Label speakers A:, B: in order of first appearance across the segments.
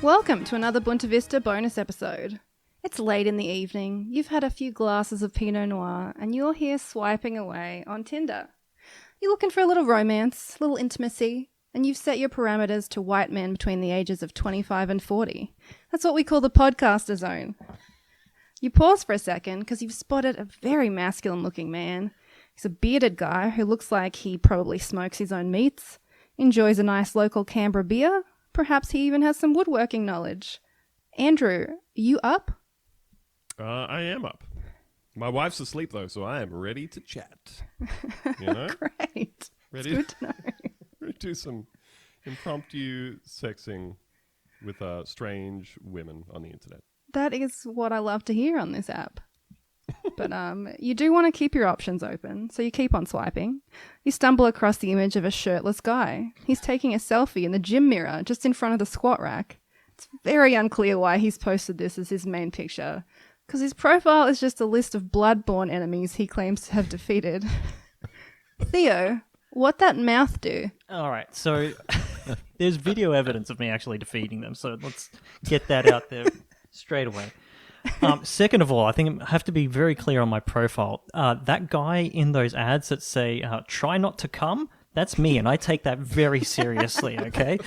A: Welcome to another Bunta Vista bonus episode. It's late in the evening, you've had a few glasses of Pinot Noir, and you're here swiping away on Tinder. You're looking for a little romance, a little intimacy, and you've set your parameters to white men between the ages of 25 and 40. That's what we call the podcaster zone. You pause for a second because you've spotted a very masculine-looking man. He's a bearded guy who looks like he probably smokes his own meats, enjoys a nice local Canberra beer. Perhaps he even has some woodworking knowledge. Andrew, are you up?
B: I am up. My wife's asleep, though, so I am ready to chat. You know?
A: Great.
B: Ready,
A: It's good to know.
B: ready to do some impromptu sexing with strange women on the internet.
A: That is what I love to hear on this app. But you do want to keep your options open, so you keep on swiping. You stumble across the image of a shirtless guy. He's taking a selfie in the gym mirror just in front of the squat rack. It's very unclear why he's posted this as his main picture, because his profile is just a list of blood-borne enemies he claims to have defeated. Theo, what'd that mouth do?
C: All right, so there's video evidence of me actually defeating them, so let's get that out there straight away. Second of all, I think I have to be very clear on my profile. That guy in those ads that say, try not to come, that's me, and I take that very seriously, okay?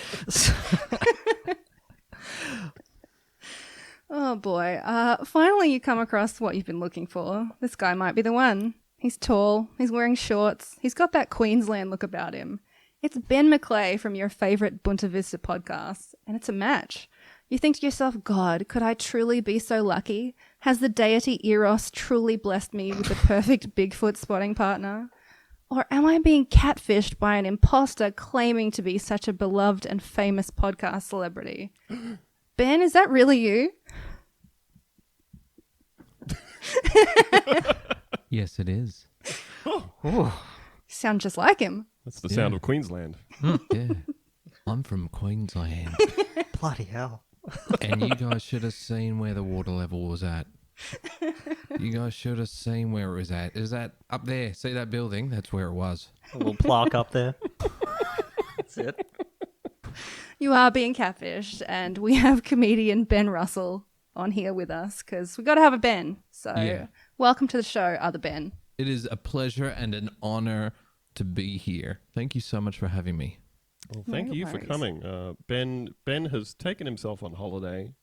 A: Oh boy. Finally you come across what you've been looking for. This guy might be the one. He's tall, he's wearing shorts, he's got that Queensland look about him. It's Ben McClay from your favourite Bunta Vista podcast, and it's a match. You think to yourself, God, could I truly be so lucky? Has the deity Eros truly blessed me with the perfect Bigfoot spotting partner? Or am I being catfished by an imposter claiming to be such a beloved and famous podcast celebrity? Ben, is that really you?
D: Yes, it is.
A: You sound just like him.
B: That's the sound of Queensland.
D: Yeah. I'm from Queensland.
C: Bloody hell.
D: And you guys should have seen where the water level was at. You guys should have seen where it was at. Is that up there? See that building? That's where it was.
C: A little plaque up there. That's it.
A: You are being catfished, and we have comedian Ben Russell on here with us because we got to have a Ben. So
D: Yeah.
A: Welcome to the show, other Ben.
D: It is a pleasure and an honor to be here. Thank you so much for having me.
B: Well, thank
A: No
B: you for
A: worries.
B: coming. Ben has taken himself on holiday.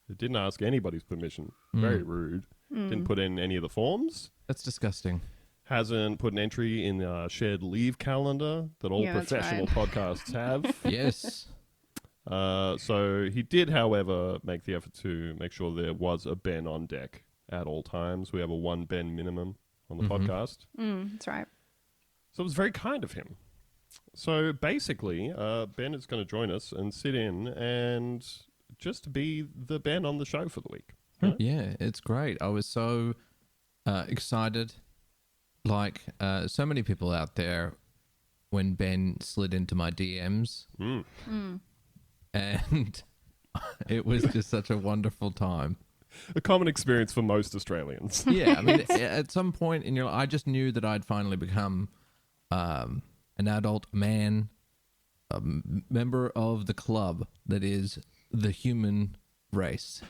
B: He didn't ask anybody's permission. Very rude. Didn't put in any of the forms.
D: That's disgusting.
B: Hasn't put an entry in the shared leave calendar that all
A: Yeah, that's
B: professional
A: right.
B: podcasts have.
D: Yes.
B: So he did, however, make the effort to make sure there was a Ben on deck at all times. We have a one Ben minimum on the podcast.
A: That's right.
B: So it was very kind of him. So basically, Ben is going to join us and sit in and just be the Ben on the show for the week. Right?
D: Yeah, it's great. I was so excited. Like so many people out there when Ben slid into my DMs. And it was just such a wonderful time.
B: A common experience for most Australians.
D: Yeah, I mean, at some point in your life, I just knew that I'd finally become an adult man, a member of the club that is the human race.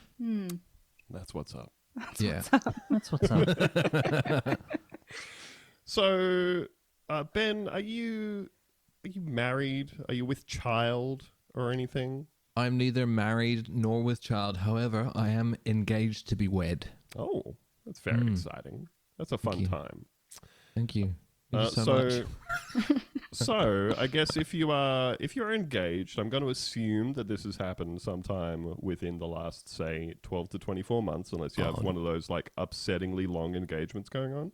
B: That's what's up.
C: That's what's up.
B: So, Ben, are you married? Are you with child or anything?
D: I'm neither married nor with child. However, I am engaged to be wed.
B: Oh, that's very exciting. That's a fun
D: you.
B: time.
D: Thank you. Thank you so much.
B: So I guess if you're engaged, I'm going to assume that this has happened sometime within the last, say, 12 to 24 months, unless you have one of those like upsettingly long engagements going on.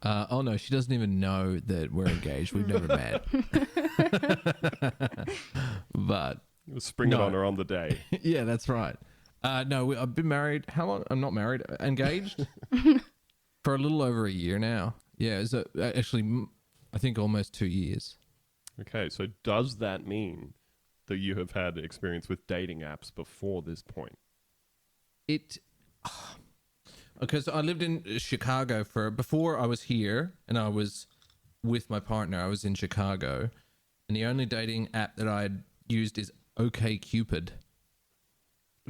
D: Oh no, she doesn't even know that we're engaged. We've never met. But
B: Spring it
D: No.
B: on her on the day.
D: yeah, that's right. No, I've been married. How long? I'm not married. Engaged for a little over a year now. Yeah, it's actually, I think almost 2 years.
B: Okay, so does that mean that you have had experience with dating apps before this point?
D: It, because I lived in Chicago before I was here, and I was with my partner. I was in Chicago, and the only dating app that I'd used is OkCupid.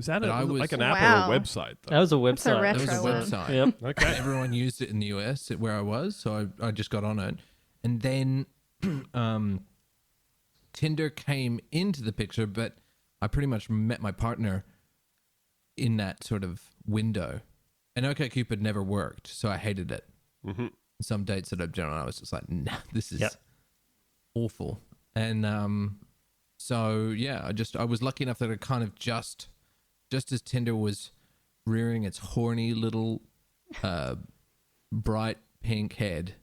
B: Was that
D: But I was-
B: like an app
A: Wow.
B: or a website?
C: That was a
A: That's a
C: website.
D: That was a
A: retro one.
D: website.
C: Yep.
B: Okay.
D: Everyone used it in the US where I was, so I just got on it. And then Tinder came into the picture, but I pretty much met my partner in that sort of window. And OkCupid never worked, so I hated it.
B: Mm-hmm.
D: Some dates that I've done, I was just like, nah, this is
C: Yep.
D: awful. And so yeah, I was lucky enough that I kind of just as Tinder was rearing its horny little bright pink head,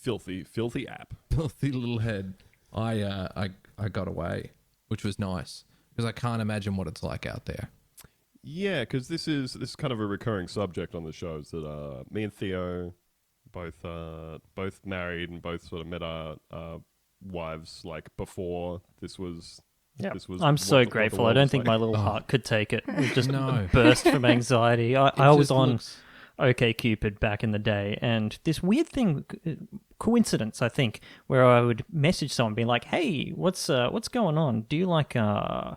B: Filthy app.
D: filthy little head, I got away, which was nice because I can't imagine what it's like out there.
B: Yeah, because this is kind of a recurring subject on the show. Is that me and Theo, both married and both sort of met our wives like before this was.
C: Yeah.
B: This was
C: I'm
B: what
C: so
B: the
C: grateful. I
B: world
C: don't
B: was
C: think
B: like.
C: my little heart could take it. It just
D: No.
C: burst from anxiety. I
D: It
C: was
D: just
C: on
D: looks-
C: OkCupid back in the day, and this weird thing, coincidence, I think, where I would message someone, being like, "Hey, what's going on? Do you like the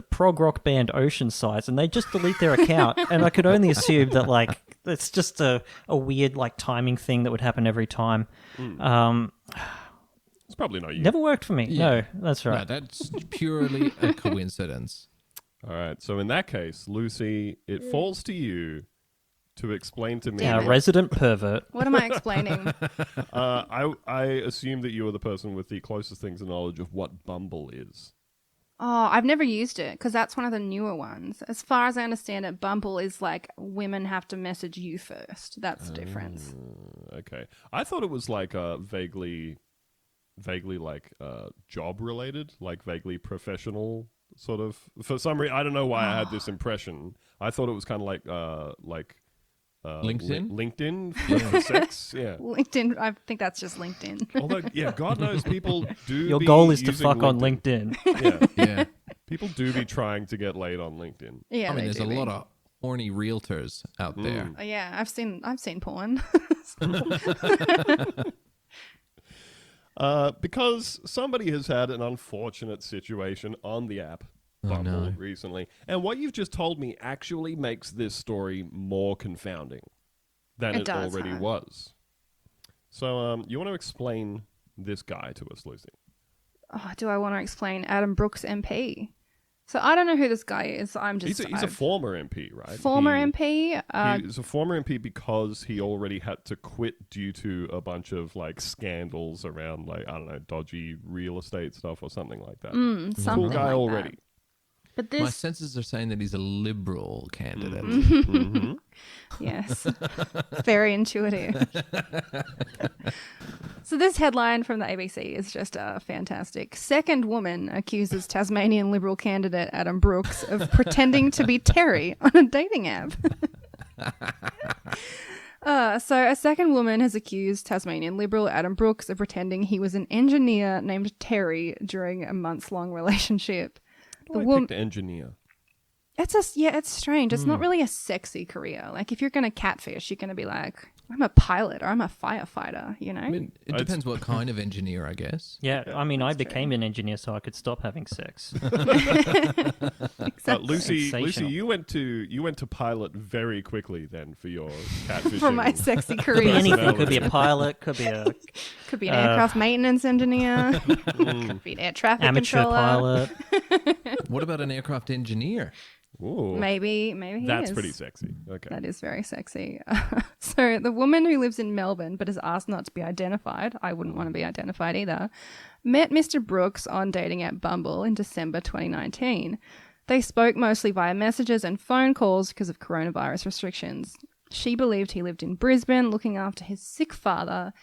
C: prog rock band Oceanside?" And they just delete their account, and I could only assume that like it's just a weird like timing thing that would happen every time.
B: It's probably not you.
C: Never worked for me.
D: Yeah.
C: No, that's
D: No,
C: right.
D: that's purely a coincidence.
B: All right. So in that case, Lucy, it falls to you to explain to me.
A: Damn it.
C: Resident pervert.
A: What am I explaining?
B: I assume that you are the person with the closest things to knowledge of what Bumble is.
A: Oh, I've never used it because that's one of the newer ones. As far as I understand it, Bumble is like women have to message you first. That's the difference.
B: Okay. I thought it was like vaguely like job related, like vaguely professional sort of. For some reason, I don't know why I had this impression. I thought it was kind of like
D: LinkedIn?
B: LinkedIn for sex. Yeah.
A: LinkedIn, I think that's just LinkedIn.
B: Although, yeah, God knows people do.
C: Your
B: be
C: goal is to
B: using
C: fuck on LinkedIn.
B: Yeah,
D: Yeah.
B: people do be trying to get laid on LinkedIn.
A: Yeah,
D: I mean,
A: they
D: there's
A: do
D: a
A: be.
D: lot of horny realtors out there.
A: Oh, yeah, I've seen porn.
B: Because somebody has had an unfortunate situation on the app Bumble
D: no.
B: recently, and what you've just told me actually makes this story more confounding than
A: It
B: it
A: does,
B: already
A: huh?
B: was. So, you want to explain this guy to us, Lucy?
A: Oh, do I want to explain Adam Brooks MP? So I don't know who this guy is.
B: He's a former MP, right?
A: former
B: He-
A: MP.
B: He's a former MP because he already had to quit due to a bunch of like scandals around like, I don't know, dodgy real estate stuff or something like that.
A: something
B: Cool guy
A: like
B: already.
A: that. But
D: My
A: this,
D: senses are saying that he's a liberal candidate.
B: Mm-hmm.
A: yes, very intuitive. So this headline from the ABC is just fantastic. Second woman accuses Tasmanian Liberal candidate Adam Brooks of pretending to be Terry on a dating app. So a second woman has accused Tasmanian Liberal Adam Brooks of pretending he was an engineer named Terry during a months-long relationship.
B: I picked engineer.
A: It's strange. It's not really a sexy career. Like if you're going to catfish, you're going to be like, I'm a pilot or I'm a firefighter, you know?
D: I mean, it depends what kind of engineer, I guess.
C: Yeah, I mean, I
A: that's
C: became an engineer so I could stop having sex.
B: Lucy,
C: Sensational.
B: you went to pilot very quickly then for your catfishing.
A: For my sexy
C: Could be
A: career.
C: anything. Could be a pilot. Could be a
A: Could be an aircraft maintenance engineer.
B: Mm.
A: Could be an air traffic
C: amateur
A: controller.
C: pilot.
D: What about an aircraft engineer?
B: Ooh,
A: Maybe he
B: that's
A: is.
B: pretty sexy. Okay.
A: That is very sexy. So the woman who lives in Melbourne but has asked not to be identified, I wouldn't want to be identified either, met Mr. Brooks on dating app Bumble in December 2019. They spoke mostly via messages and phone calls because of coronavirus restrictions. She believed he lived in Brisbane looking after his sick father,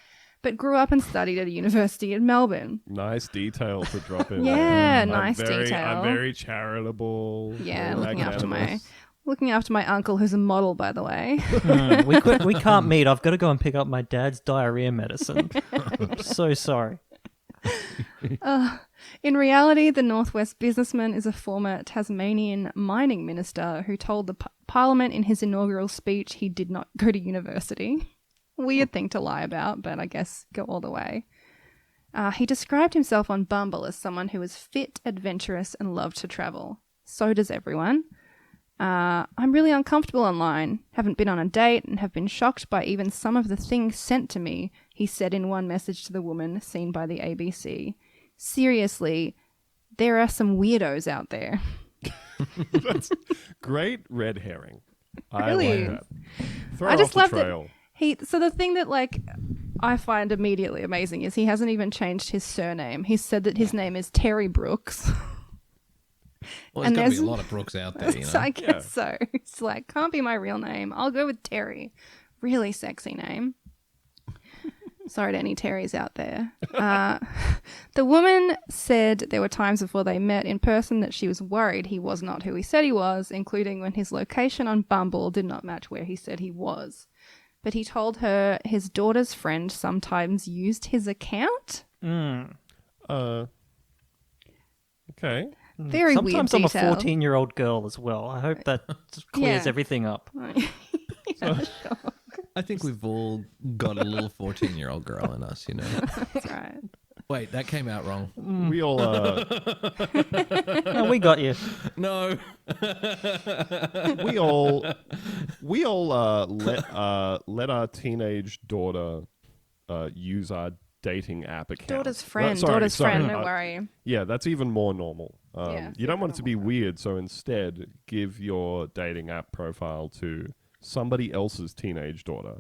A: but grew up and studied at a university in Melbourne.
B: Nice detail to drop in.
A: Yeah,
B: there.
A: nice detail.
B: I'm very charitable.
A: Yeah,
B: very
A: looking after my uncle who's a model, by the way.
C: We can't meet. I've got to go and pick up my dad's diarrhea medicine. I'm so sorry.
A: In reality, the Northwest businessman is a former Tasmanian mining minister who told the Parliament in his inaugural speech he did not go to university. Weird thing to lie about, but I guess go all the way. He described himself on Bumble as someone who was fit, adventurous, and loved to travel. So does everyone. I'm really uncomfortable online. Haven't been on a date and have been shocked by even some of the things sent to me, he said in one message to the woman seen by the ABC. Seriously, there are some weirdos out there.
B: That's great red herring. I
A: Really?
B: like that. Throw
A: I
B: off
A: just
B: the
A: love
B: trail.
A: that so the thing that like I find immediately amazing is he hasn't even changed his surname. He said that his name is Terry Brooks.
D: Well,
A: And
D: there's got to be
A: there's-
D: a lot of Brooks out there, you
A: So
D: know.
A: I guess so. It's like, can't be my real name. I'll go with Terry. Really sexy name. Sorry to any Terrys out there. The woman said there were times before they met in person that she was worried he was not who he said he was, including when his location on Bumble did not match where he said he was. But he told her his daughter's friend sometimes used his account.
B: Okay.
A: Very weird
C: Sometimes I'm a
A: detail.
C: 14-year-old girl as well. I hope that just clears
A: Yeah.
C: everything up.
A: Yeah, sure.
D: I think we've all got a little 14-year-old girl in us, you know.
A: That's right.
D: Wait, that came out wrong.
B: We all
C: No, we got you.
D: No.
B: we all let our teenage daughter use our dating app account.
A: Daughter's friend.
B: Sorry,
A: Daughter's friend,
B: sorry.
A: don't worry.
B: Yeah, that's even more normal.
A: Yeah,
B: You don't
A: super
B: want it to be weird, so instead give your dating app profile to somebody else's teenage daughter.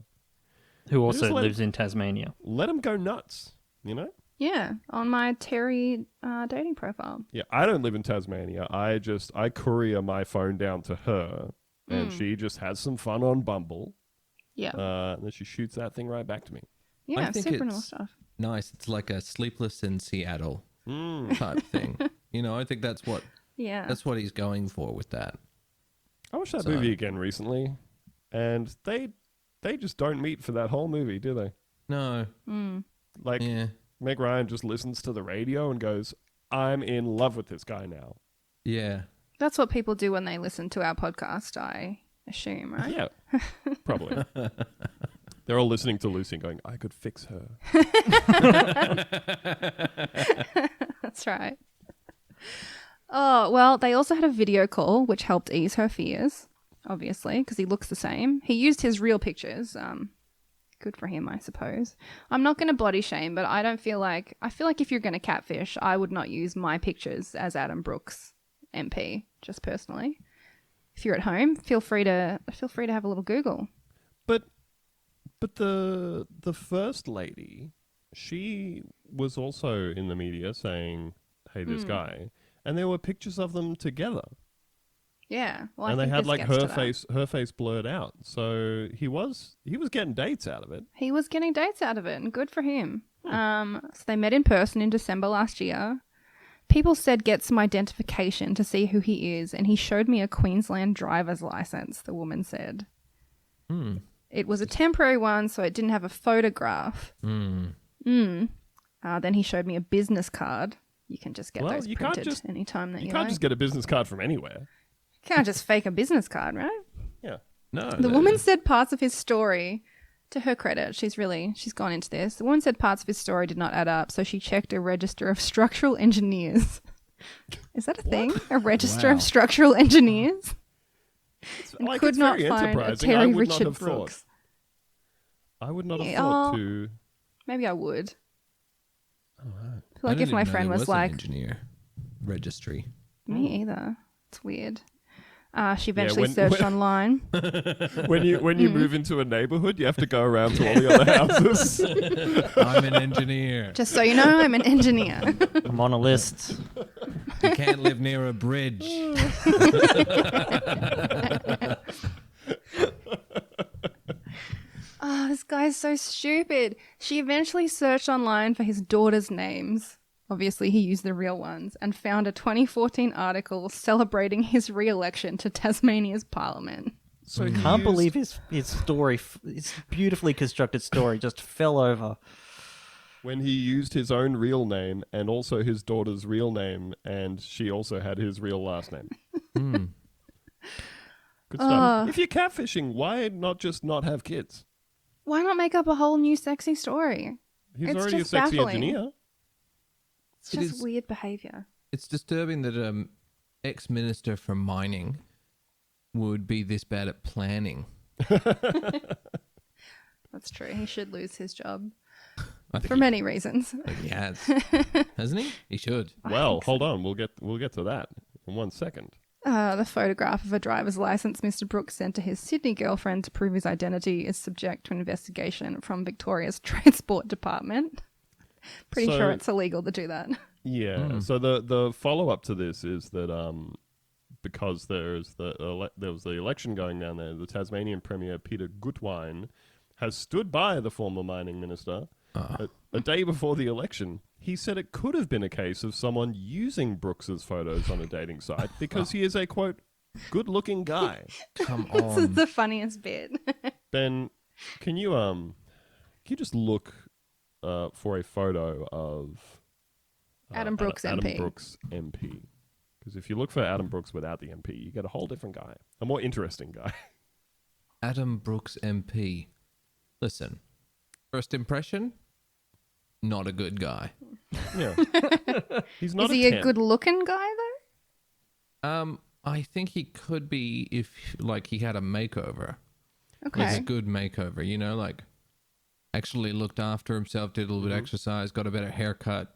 C: Who also
B: Just let-
C: lives in Tasmania.
B: Let them go nuts, you know?
A: Yeah, on my Terry dating profile.
B: Yeah, I don't live in Tasmania. I courier my phone down to her, and she just has some fun on Bumble.
A: Yeah.
B: And then she shoots that thing right back to me.
A: Yeah,
D: I think
A: super normal
D: it's-
A: stuff.
D: Nice. It's like a Sleepless in Seattle
B: Mm.
D: type thing. You know, I think that's what he's going for with that.
B: I watched that
D: So-
B: movie again recently, and they just don't meet for that whole movie, do they?
D: No.
B: Like,
D: Yeah.
B: Meg Ryan just listens to the radio and goes, I'm in love with this guy now.
D: Yeah.
A: That's what people do when they listen to our podcast, I assume, right?
B: Yeah, probably. They're all listening to Lucy and going, I could fix her.
A: That's right. Oh, well, they also had a video call, which helped ease her fears, obviously, because he looks the same. He used his real pictures. Good for him, I suppose. I'm not going to body shame, but I feel like if you're going to catfish, I would not use my pictures as Adam Brooks MP, just personally. If you're at home, feel free to have a little Google.
B: But the first lady, she was also in the media saying, hey, this guy. And there were pictures of them together.
A: Yeah. Well,
B: and
A: I
B: they
A: think
B: had
A: this
B: like
A: gets to that.
B: her face blurred out. So he was getting dates out of it.
A: He was getting dates out of it, and good for him. So they met in person in December last year. People said get some identification to see who he is, and he showed me a Queensland driver's license, the woman said. It was a temporary one, so it didn't have a photograph. Then he showed me a business card. You can just get those printed anytime that you
B: can't
A: like.
B: just get a business card from anywhere.
A: You can't just fake a business card, right?
B: Yeah.
D: No.
A: The woman said parts of his story, to her credit, she's gone into this. The woman said parts of his story did not add up, so she checked a register of structural engineers. Is that a thing? A register
D: Wow.
A: of structural engineers? And
B: Like,
A: could
B: it's
A: not
B: very
A: find a
B: enterprising. I
A: Terry
B: would not
A: Richard
B: have thought.
A: Brooks.
B: I would not have
A: Yeah,
B: thought
A: oh.
B: to.
A: Maybe I would. I feel
D: I
A: like
D: didn't
A: if my
D: even know
A: friend
D: there
A: was
D: an
A: like,
D: engineer registry.
A: me either. It's weird. She eventually
B: when-
A: searched
B: when-
A: online.
B: When you move into a neighborhood, you have to go around to all the other houses.
D: I'm an engineer.
A: Just so you know, I'm an engineer.
C: I'm on a list.
D: You can't live near a bridge.
A: Oh, this guy's so stupid. She eventually searched online for his daughter's names. Obviously, he used the real ones, and found a 2014 article celebrating his re-election to Tasmania's parliament.
B: So
C: Can't believe his story, his beautifully constructed story, just fell over.
B: when he used his own real name and also his daughter's real name, and she also had his real last name. Good stuff. If you're catfishing, why not just not have kids?
A: Why not make up a whole new sexy story?
B: He's
A: It's
B: already a
A: just
B: sexy
A: baffling.
B: engineer.
A: It's
D: It
A: just
D: is-
A: weird behavior.
D: It's disturbing that ex-minister for mining would be this bad at planning.
A: That's true. He should lose his job
D: I think
A: for many reasons.
D: he has. Hasn't he? He should.
B: Well, hold on. We'll get to that in 1 second.
A: The photograph of a driver's license Mr. Brooks sent to his Sydney girlfriend to prove his identity is subject to an investigation from Victoria's Transport Department. Pretty
B: So-
A: sure it's illegal to do that.
B: Yeah. So the follow up to this is that because there was the election going down there, the Tasmanian Premier Peter Gutwein has stood by the former mining minister a day before the election. He said it could have been a case of someone using Brooks's photos on a dating site because he is a quote good-looking guy.
D: Come
A: This is
D: on.
A: the funniest bit.
B: Ben, can you just look for a photo of
A: Adam Brooks MP.
B: Adam Brooks MP. Because if you look for Adam Brooks without the MP, you get a whole different guy, a more interesting guy.
D: Adam Brooks MP. Listen, first impression, not a good guy.
B: Yeah, he's not.
A: Is he a
B: 10.
A: good-looking guy, though?
D: I think he could be if, like, he had a makeover. Like
A: Okay.
D: a good makeover, you know, like actually looked after himself, did a little bit of exercise, got a better haircut,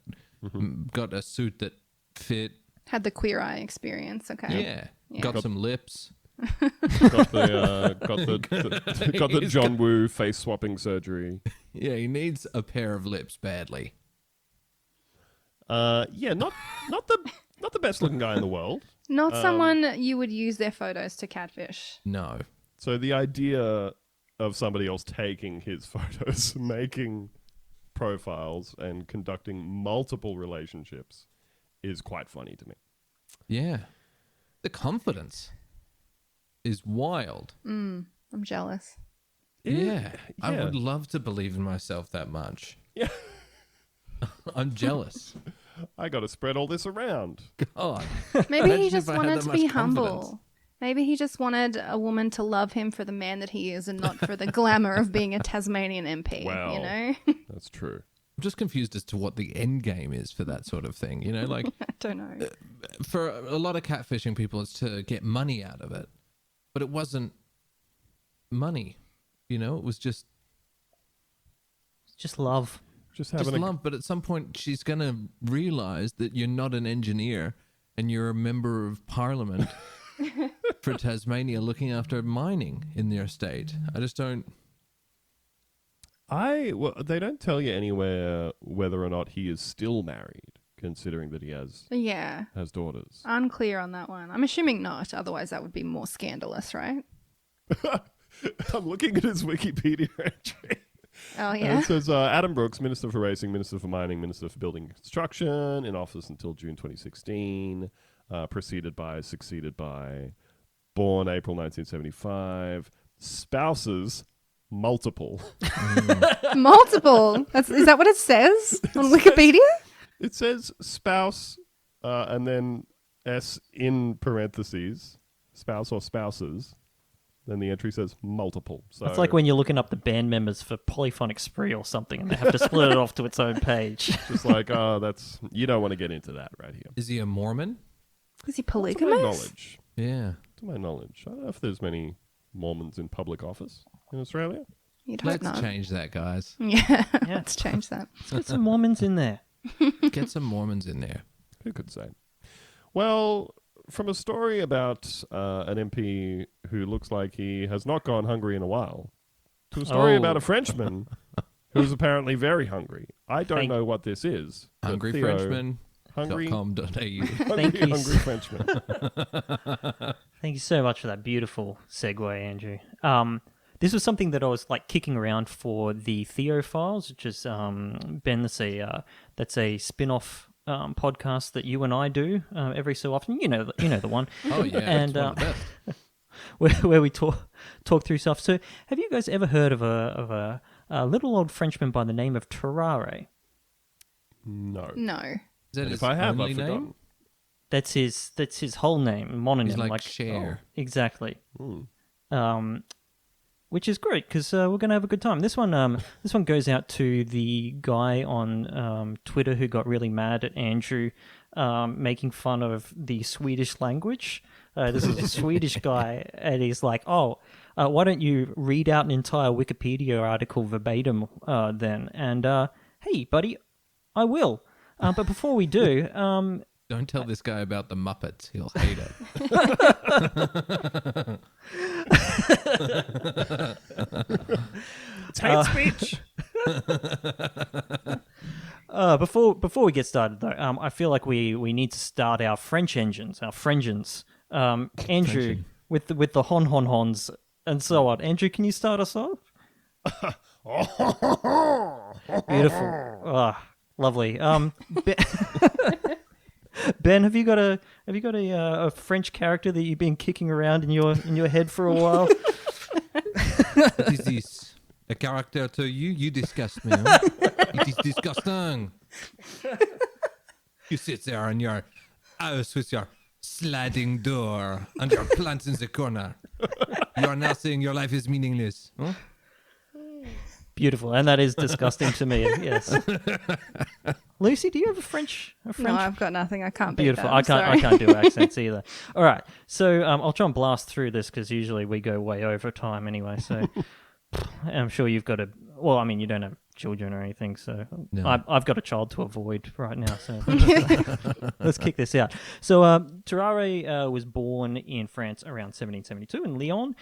D: got a suit that fit.
A: Had the Queer Eye experience, okay.
D: Yeah. Got some lips.
B: got the
D: He's
B: John Woo face swapping surgery.
D: Yeah, he needs a pair of lips badly.
B: Yeah, not the best looking guy in the world.
A: Not someone you would use their photos to catfish.
D: No.
B: So the idea of somebody else taking his photos, making profiles, and conducting multiple relationships is quite funny to me.
D: Yeah. The confidence is wild.
A: I'm jealous.
D: Yeah. I
B: yeah.
D: would love to believe in myself that much.
B: Yeah.
D: I'm jealous.
B: I got to spread all this around.
D: God.
A: Maybe
D: Imagine
A: he
D: if
A: just
D: I had
A: wanted
D: that
A: to be
D: much confidence.
A: humble. Maybe he just wanted a woman to love him for the man that he is and not for the glamour of being a Tasmanian MP,
B: Wow.
A: you know?
B: That's true.
D: I'm just confused as to what the end game is for that sort of thing. You know, like
A: I don't know.
D: for a lot of catfishing people, it's to get money out of it. But it wasn't money. You know, it was just
C: love.
B: Just
D: just
B: having
D: love. But at some point, she's going to realize that you're not an engineer and you're a member of parliament for Tasmania looking after mining in their state. I just don't.
B: well, they don't tell you anywhere whether or not he is still married, considering that he
A: Yeah.
B: has daughters.
A: Unclear on that one. I'm assuming not. Otherwise, that would be more scandalous, right?
B: I'm looking at his Wikipedia entry.
A: Oh,
B: And
A: yeah.
B: it says Adam Brooks, Minister for Racing, Minister for Mining, Minister for Building and Construction, in office until June 2016, succeeded by, born April 1975, spouses, multiple.
A: Multiple. Is that what it says on Wikipedia?
B: It says spouse, and then S in parentheses, spouse or spouses. Then the entry says multiple. So
C: It's like when you're looking up the band members for Polyphonic Spree or something, and they have to split it off to its own page.
B: just like, you don't want to get into that right here.
D: Is he a Mormon?
A: Is he
B: To my
A: polygamous?
B: knowledge.
D: Yeah.
B: To my knowledge. I don't know if there's many Mormons in public office in Australia.
A: You'd hope
D: Let's
A: not.
D: change that, guys.
A: Yeah, let's change that.
C: Let's get some Mormons in there.
D: Get some Mormons in there.
B: Who could say? Well, from a story about an MP who looks like he has not gone hungry in a while, to a story
C: Oh.
B: about a Frenchman who's apparently very hungry. I don't
C: Thank-
B: know what this is. but
D: Hungry
B: Theo-
D: Frenchman.
B: Hungry,
D: .com.au.
C: Thank you.
B: hungry Frenchman.
C: Thank you so much for that beautiful segue, Andrew. This was something that I was like kicking around for the Theo Files, which is Ben. That's a spin-off podcast that you and I do every so often. You know the one.
D: Oh yeah,
C: And,
D: it's one of the best.
C: where we talk through stuff. So, have you guys ever heard of a little old Frenchman by the name of Terrare?
B: No.
A: No.
D: Is that
B: And
D: his
B: if I have,
D: only
B: I've
D: name?
B: forgotten.
C: That's his whole name, mononym.
D: He's like Cher.
C: Exactly.
B: Hmm.
C: Which is great because we're going to have a good time. This one goes out to the guy on Twitter who got really mad at Andrew making fun of the Swedish language. This is a Swedish guy, and he's like, why don't you read out an entire Wikipedia article verbatim then? And, hey, buddy, I will. But before we do...
D: Don't tell this guy about the Muppets. He'll hate it.
B: It's hate speech.
C: Before we get started, though, I feel like we need to start our French engines, our Frengens. Andrew, with the hons and so on. Andrew, can you start us off? Beautiful. Lovely. Ben, have you got a French character that you've been kicking around in your head for a while?
D: What is this? A character to you? You disgust me. Huh? It is disgusting. You sit there in your house with your sliding door and your plants in the corner. You are now saying your life is meaningless. Huh?
C: Beautiful, and that is disgusting to me. Yes. Lucy, do you have a French?
A: No, I've got nothing. I can't.
C: Beautiful.
A: Beat that.
C: I can't do accents either. All right, so I'll try and blast through this because usually we go way over time anyway. So I'm sure you've got a. Well, I mean, you don't have children or anything, so
D: No.
C: I've got a child to avoid right now. So let's kick this out. So Terrare was born in France around 1772 in Lyon.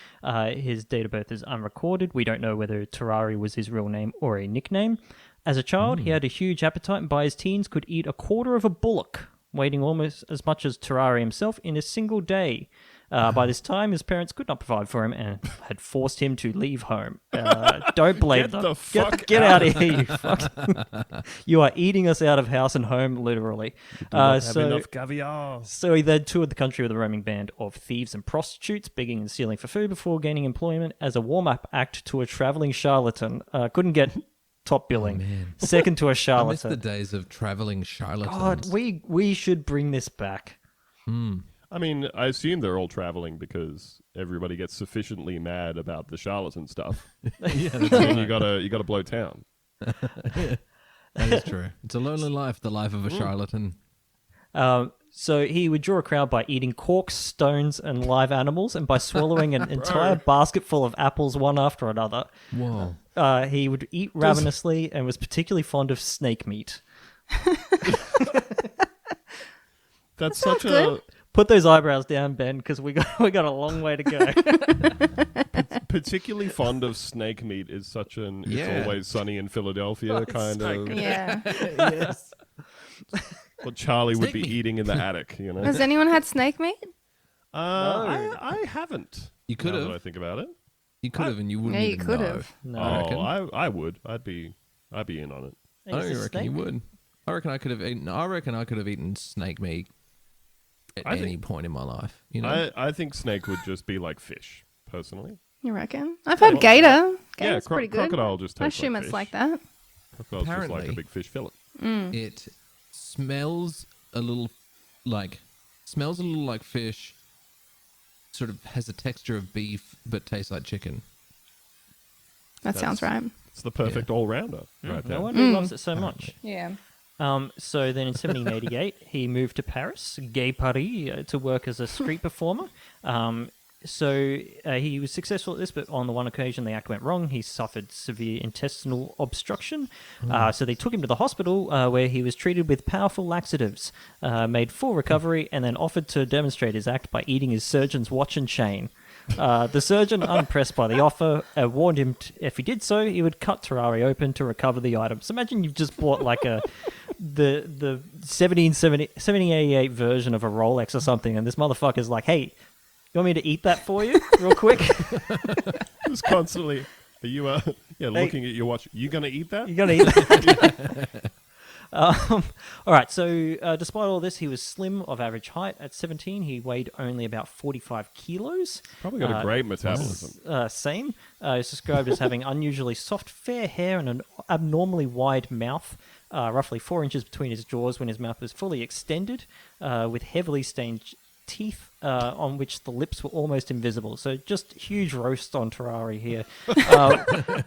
C: His date of birth is unrecorded. We don't know whether Terrare was his real name or a nickname. As a child, he had a huge appetite and by his teens could eat a quarter of a bullock, weighing almost as much as Terrare himself in a single day. By this time, his parents could not provide for him and had forced him to leave home. Don't blame them. Get out of here, you fuck. You are eating us out of house and home, literally.
B: Have enough caviar.
C: So he then toured the country with a roaming band of thieves and prostitutes, begging and stealing for food before gaining employment as a warm-up act to a traveling charlatan. Couldn't get top billing. Second to a
D: I miss
C: charlatan.
D: the days of traveling charlatans.
C: God, we should bring this back.
B: I mean, I assume they're all traveling because everybody gets sufficiently mad about the charlatan stuff.
D: Yeah,
B: And then you gotta blow town.
D: that is true. It's a lonely life, the life of a charlatan.
C: So he would draw a crowd by eating corks, stones, and live animals, and by swallowing an entire basket full of apples one after another.
D: Whoa.
C: He would eat ravenously and was particularly fond of snake meat.
B: That's such
A: good.
C: Put those eyebrows down, Ben, because we got a long way to go.
B: particularly fond of snake meat is such an
D: Yeah.
B: It's Always Sunny in Philadelphia kind of
A: Yeah.
D: Yes.
B: what Charlie would
D: Snake
B: be
D: meat.
B: eating in the attic, you know.
A: Has anyone had snake meat?
B: I haven't.
D: You could
B: now that I
D: have.
B: think about it.
D: You could have, and you wouldn't
A: Yeah, you
D: even
A: could
D: know.
A: have.
C: No.
D: I reckon.
B: I would. I'd be in on it.
D: I
C: Is it
D: reckon you
C: snake?
D: would. I reckon I could have eaten snake meat at
B: I
D: any
B: think-
D: point in my life. You know.
B: I think snake would just be like fish, personally.
A: You reckon? I've had gator.
B: Yeah,
A: Gator's pretty good.
B: crocodile just
A: I
B: tastes
A: assume
B: like
A: it's
B: fish.
A: like that.
B: Crocodile's just like a
D: Apparently.
B: big fish fillet.
D: It smells a little like fish. Sort of has a texture of beef, but tastes like chicken.
A: That sounds right.
B: It's the perfect all-rounder right there.
C: No wonder he loves it so much.
A: Yeah.
C: So then in 1788, he moved to Paris, Gay Paris, to work as a street performer. He was successful at this, but on the one occasion the act went wrong. He suffered severe intestinal obstruction. So they took him to the hospital where he was treated with powerful laxatives, made full recovery, and then offered to demonstrate his act by eating his surgeon's watch and chain. The surgeon, unimpressed by the offer, warned him if he did so, he would cut Terrare open to recover the items. So imagine you've just bought like the 1788 version of a Rolex or something, and this motherfucker's like, hey, you want me to eat that for you real quick?
B: Just constantly. Are you looking at your watch? You gonna eat that?
C: You're going to eat that? All right, so despite all this, he was slim, of average height. At 17, he weighed only about 45 kilos.
B: Probably got a great metabolism.
C: Same. He's described as having unusually soft, fair hair and an abnormally wide mouth, roughly 4 inches between his jaws when his mouth was fully extended, with heavily stained teeth on which the lips were almost invisible. So just huge roast on Terrari here.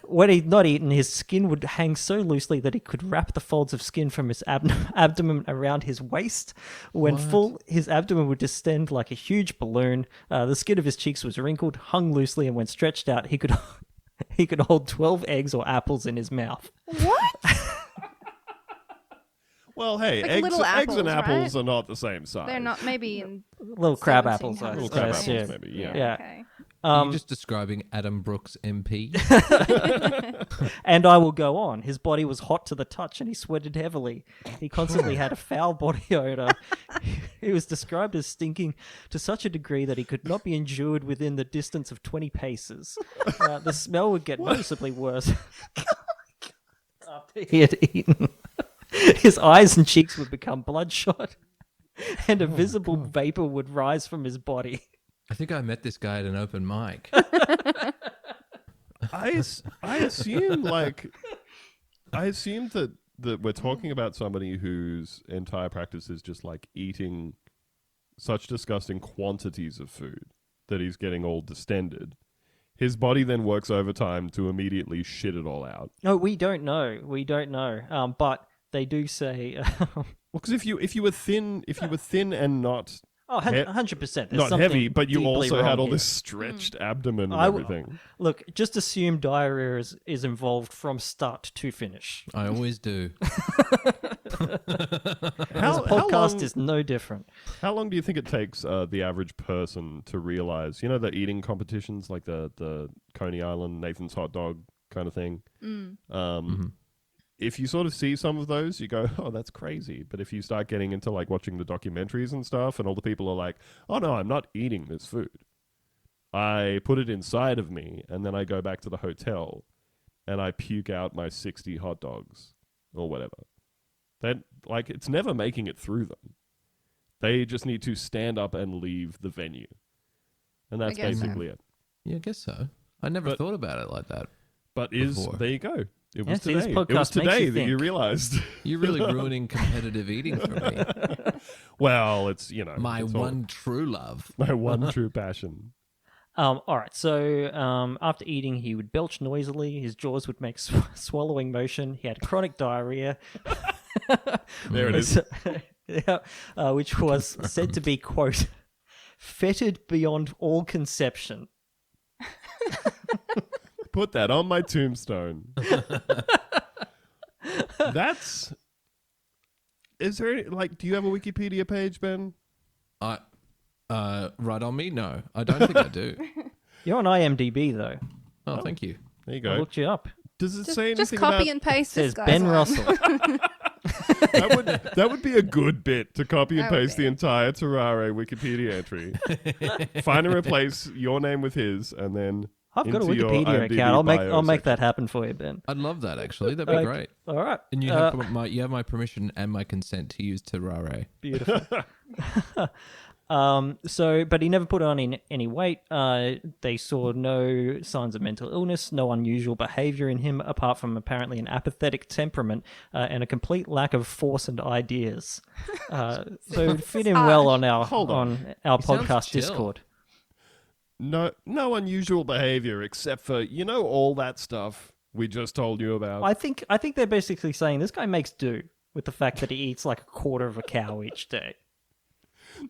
C: When he'd not eaten, his skin would hang so loosely that he could wrap the folds of skin from his abdomen around his waist. When full, his abdomen would distend like a huge balloon. The skin of his cheeks was wrinkled, hung loosely, and when stretched out, he could hold 12 eggs or apples in his mouth.
A: What?
B: Well, hey,
A: Like
B: eggs,
A: little
B: eggs and
A: apples,
B: apples
A: right?
B: are not the same size.
A: They're not, maybe in
C: Little crab apples, I
A: 1700s.
B: Little crab
C: assume.
B: apples, maybe, yeah.
C: Yeah.
A: Okay.
D: Are you just describing Adam Brooks MP?
C: And I will go on. His body was hot to the touch and he sweated heavily. He constantly had a foul body odor. He was described as stinking to such a degree that he could not be endured within the distance of 20 paces. The smell would get noticeably worse after he had eaten. His eyes and cheeks would become bloodshot and a visible vapor would rise from his body.
D: I think I met this guy at an open mic.
B: I assume that we're talking about somebody whose entire practice is just like eating such disgusting quantities of food that he's getting all distended. His body then works overtime to immediately shit it all out.
C: No, we don't know. But they do say...
B: Well, because if you were thin and not
C: 100%.
B: not heavy, but you
C: deeply
B: also
C: wrong
B: had all
C: here.
B: this stretched abdomen and
C: I w-
B: everything.
C: Look, just assume diarrhea is involved from start to finish.
D: I always do.
C: This podcast is no different.
B: How long do you think it takes the average person to realize, the eating competitions like the Coney Island, Nathan's hot dog kind of thing? If you sort of see some of those, you go, oh, that's crazy. But if you start getting into like watching the documentaries and stuff and all the people are like, oh no, I'm not eating this food. I put it inside of me and then I go back to the hotel and I puke out my 60 hot dogs or whatever. That, like, it's never making it through them. They just need to stand up and leave the venue. And that's
A: guess so.
B: basically it.
D: Yeah, I guess so. I never thought about it like that.
B: But
D: Before.
B: there you go. It
C: Yeah,
B: was
C: see, this
B: today. It was
C: podcast makes
B: today
C: you
B: that you
C: think.
B: realized.
D: You're really ruining competitive eating for me.
B: Well, it's,
D: My
B: it's
D: one true love.
B: my one true passion.
C: All right, so after eating, he would belch noisily. His jaws would make swallowing motion. He had chronic diarrhea.
B: There it is.
C: Yeah, which was said to be, quote, fetid beyond all conception.
B: Put that on my tombstone. Is there any, do you have a Wikipedia page, Ben?
D: Right on me? No, I don't think I do.
C: You're on IMDb, though.
D: Oh, thank you.
B: There you
C: I
B: go.
C: looked you up.
B: Does it say anything
A: Just copy
B: about...
A: and paste
C: It
A: this
C: says
A: guy's
C: Ben
A: one.
C: Russell.
B: that would be a good bit to copy and
A: That would
B: paste
A: be.
B: the entire Terrare Wikipedia entry. Find and replace your name with his, and then
C: I've got a
B: into your
C: Wikipedia
B: IMDb
C: account.
B: bio
C: I'll make
B: section.
C: that happen for you, Ben.
D: I'd love that, actually. That'd be great.
C: All right.
D: And you have my permission and my consent to use Terrare.
C: Beautiful. But he never put on any weight. They saw no signs of mental illness, no unusual behavior in him, apart from apparently an apathetic temperament and a complete lack of force and ideas. So it fit in well on our
B: Hold on.
C: our
D: He sounds
C: podcast
D: chill.
C: Discord.
B: No unusual behavior except for, all that stuff we just told you about.
C: I think they're basically saying this guy makes do with the fact that he eats like a quarter of a cow each day.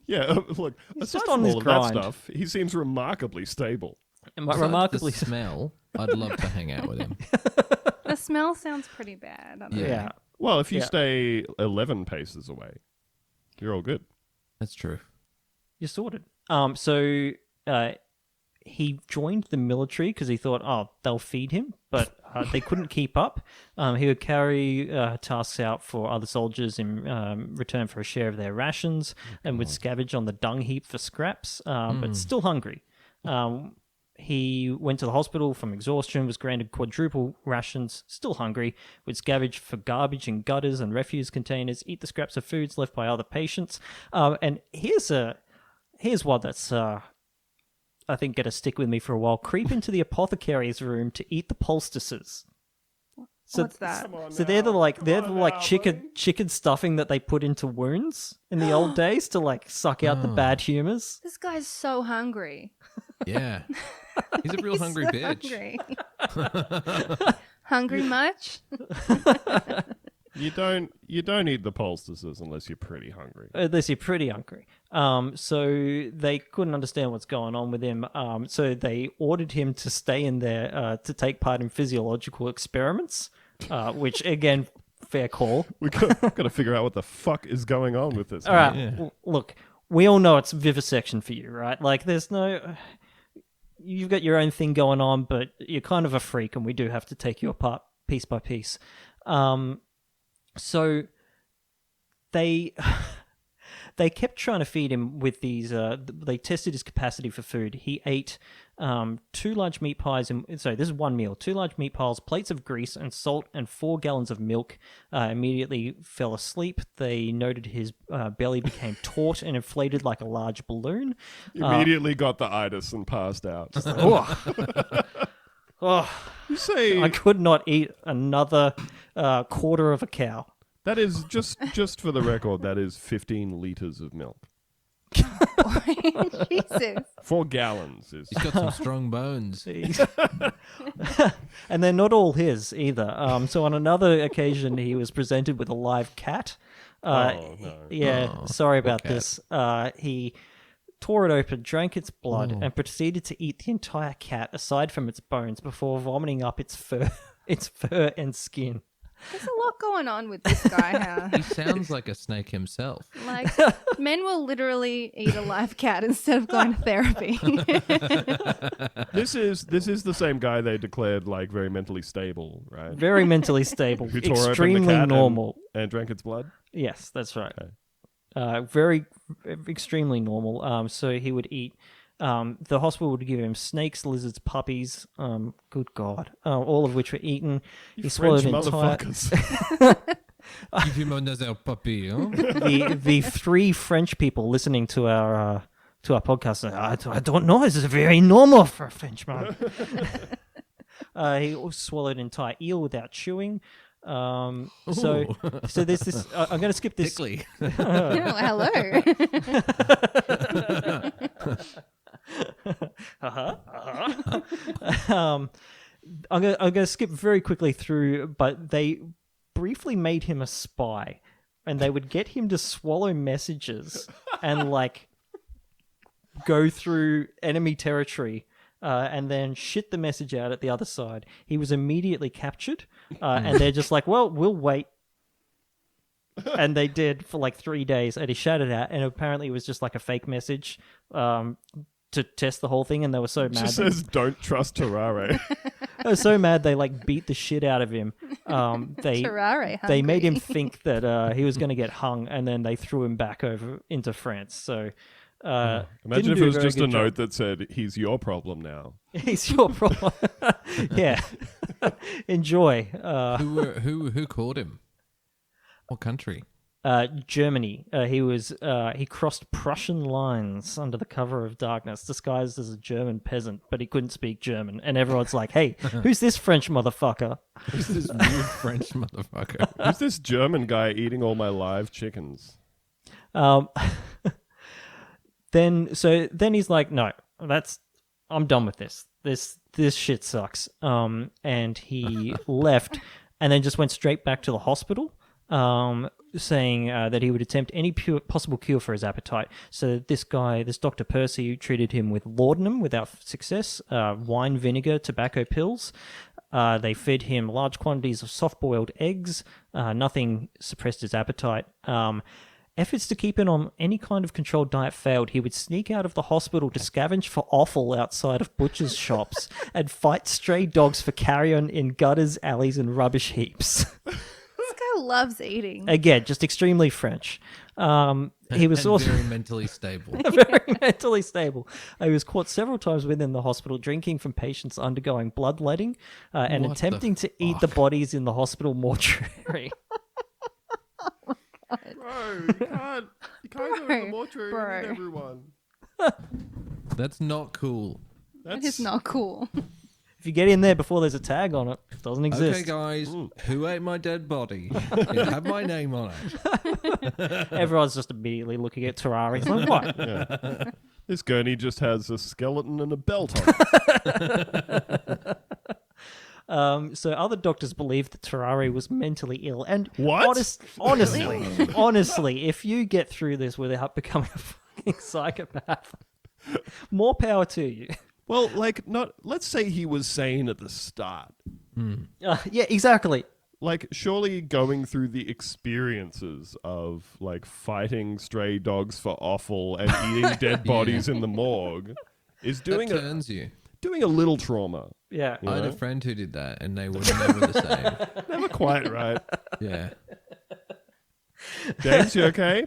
B: Yeah, look,
C: He's
B: aside
C: just on
B: from
C: his
B: all of that
C: grind.
B: stuff, he seems remarkably stable.
C: And
D: Besides
C: remarkably,
D: the smell, I'd love to hang out with him.
A: The smell sounds pretty bad. I don't know.
C: yeah.
B: Well, if you
C: Yeah.
B: stay 11 paces away, you're all good.
D: That's true.
C: You're sorted. So he joined the military because he thought, oh, they'll feed him, but they couldn't keep up. He would carry tasks out for other soldiers in return for a share of their rations and would scavenge on the dung heap for scraps, but still hungry. He went to the hospital from exhaustion, was granted quadruple rations, still hungry, would scavenge for garbage in gutters and refuse containers, eat the scraps of foods left by other patients. And here's one that's... I think going to stick with me for a while. Creep into the apothecary's room to eat the poultices. So,
A: What's that?
B: Come on
C: So they're the
B: now.
C: like
B: Come
C: they're
B: on
C: the like
B: now,
C: chicken
B: buddy.
C: chicken stuffing that they put into wounds in the old days to like suck out the bad humors.
A: This guy's so hungry.
D: Yeah. He's a real
A: He's
D: hungry
A: so
D: bitch.
A: Hungry. Hungry much?
B: You don't eat the poultices unless you're pretty hungry.
C: Unless you're pretty hungry. So they couldn't understand what's going on with him. So they ordered him to stay in there to take part in physiological experiments, which again, fair call.
B: We got to figure out what the fuck is going on with this.
C: All right,
D: Yeah.
C: look, we all know it's vivisection for you, right? Like, there's no. You've got your own thing going on, but you're kind of a freak, and we do have to take you apart piece by piece. So they kept trying to feed him with these. They tested his capacity for food. He ate 2 large meat pies. Sorry, this is one meal. 2 large meat pies, plates of grease and salt, and 4 gallons of milk. Immediately fell asleep. They noted his belly became taut and inflated like a large balloon.
B: Immediately got the itis and passed out.
C: Oh,
B: You say
C: I could not eat another quarter of a cow.
B: that is just for the record. That is 15 liters of milk.
A: Jesus.
B: 4 gallons is.
D: He's got some strong bones.
C: And they're not all his either. So on another occasion, he was presented with a live cat.
B: Oh, no.
C: Yeah,
D: Oh,
C: sorry about
D: poor cat.
C: this. He tore it open, drank its blood, and proceeded to eat the entire cat aside from its bones before vomiting up its fur, and skin.
A: There's a lot going on with this guy here.
D: He sounds like a snake himself.
A: Like, men will literally eat a live cat instead of going to therapy.
B: This is the same guy they declared like very mentally stable, right?
C: Very mentally stable,
B: Who tore open the
C: extremely
B: cat
C: normal.
B: and drank its blood.
C: Yes, that's right.
B: Okay.
C: Very, extremely normal. So he would eat. The hospital would give him snakes, lizards, puppies. Good God, all of which were eaten. He
B: French
C: swallowed entire.
B: motherfuckers.
D: Give him another puppy, huh?
C: The 3 French people listening to our podcast, I don't know. This is very normal for a Frenchman. He also swallowed an entire eel without chewing. So there's this. I'm going to skip this.
D: Tickly.
A: Oh, hello.
C: I'm gonna skip very quickly through, but they briefly made him a spy, and they would get him to swallow messages and like go through enemy territory. And then shit the message out at the other side. He was immediately captured, and they're just like, well, we'll wait. And they did for like 3 days, and he shut it out, and apparently it was just like a fake message to test the whole thing, and they were so mad.
B: Just says don't trust Terrare.
C: They were so mad they like beat the shit out of him. They
A: Terrare
C: made him
A: hungry.
C: think that he was going to get hung, and then they threw him back over into France. So
B: Imagine
C: didn't
B: if
C: do
B: it
C: a
B: was
C: very
B: just a
C: good
B: note
C: job.
B: that said, "He's your problem now."
C: He's your problem. Yeah. Enjoy.
D: Who caught him? What country?
C: Germany. He crossed Prussian lines under the cover of darkness, disguised as a German peasant, but he couldn't speak German. And everyone's like, "Hey, who's this French motherfucker?"
D: Who's this weird French motherfucker?
B: Who's this German guy eating all my live chickens?
C: Then he's like, "No, I'm done with this. This shit sucks." And he left, and then just went straight back to the hospital. Saying that he would attempt any possible cure for his appetite. So this Dr. Percy, treated him with laudanum without success, wine vinegar, tobacco pills. They fed him large quantities of soft-boiled eggs. Nothing suppressed his appetite. Efforts to keep him on any kind of controlled diet failed. He would sneak out of the hospital to scavenge for offal outside of butchers' shops and fight stray dogs for carrion in gutters, alleys, and rubbish heaps.
A: This guy loves eating.
C: Again, just extremely French. He was
D: And
C: also
D: very mentally stable.
C: very mentally stable. He was caught several times within the hospital drinking from patients undergoing bloodletting and
D: What the
C: attempting to eat the bodies in the hospital mortuary.
B: Bro, you can't go to the mortuary
A: Bro.
B: and eat everyone.
D: That's not cool.
A: That is not cool.
C: If you get in there before there's a tag on it, it doesn't exist.
D: Okay, guys, who ate my dead body? It had my name on it.
C: Everyone's just immediately looking at Terrari. It's like, what?
B: Yeah. This gurney just has a skeleton and a belt on it.
C: So other doctors believe that Terrari was mentally ill. And
B: What?
C: honestly, if you get through this without becoming a fucking psychopath, more power to you.
B: Well, like, let's say he was sane at the start.
C: Yeah, exactly.
B: Like, surely going through the experiences of, like, fighting stray dogs for offal and eating dead bodies in the morgue is
D: That turns you.
B: doing a little trauma.
C: Yeah.
B: You
D: I had
B: know?
D: a friend who did that, and they were never the same.
B: Never quite right.
D: Yeah.
B: James, you okay?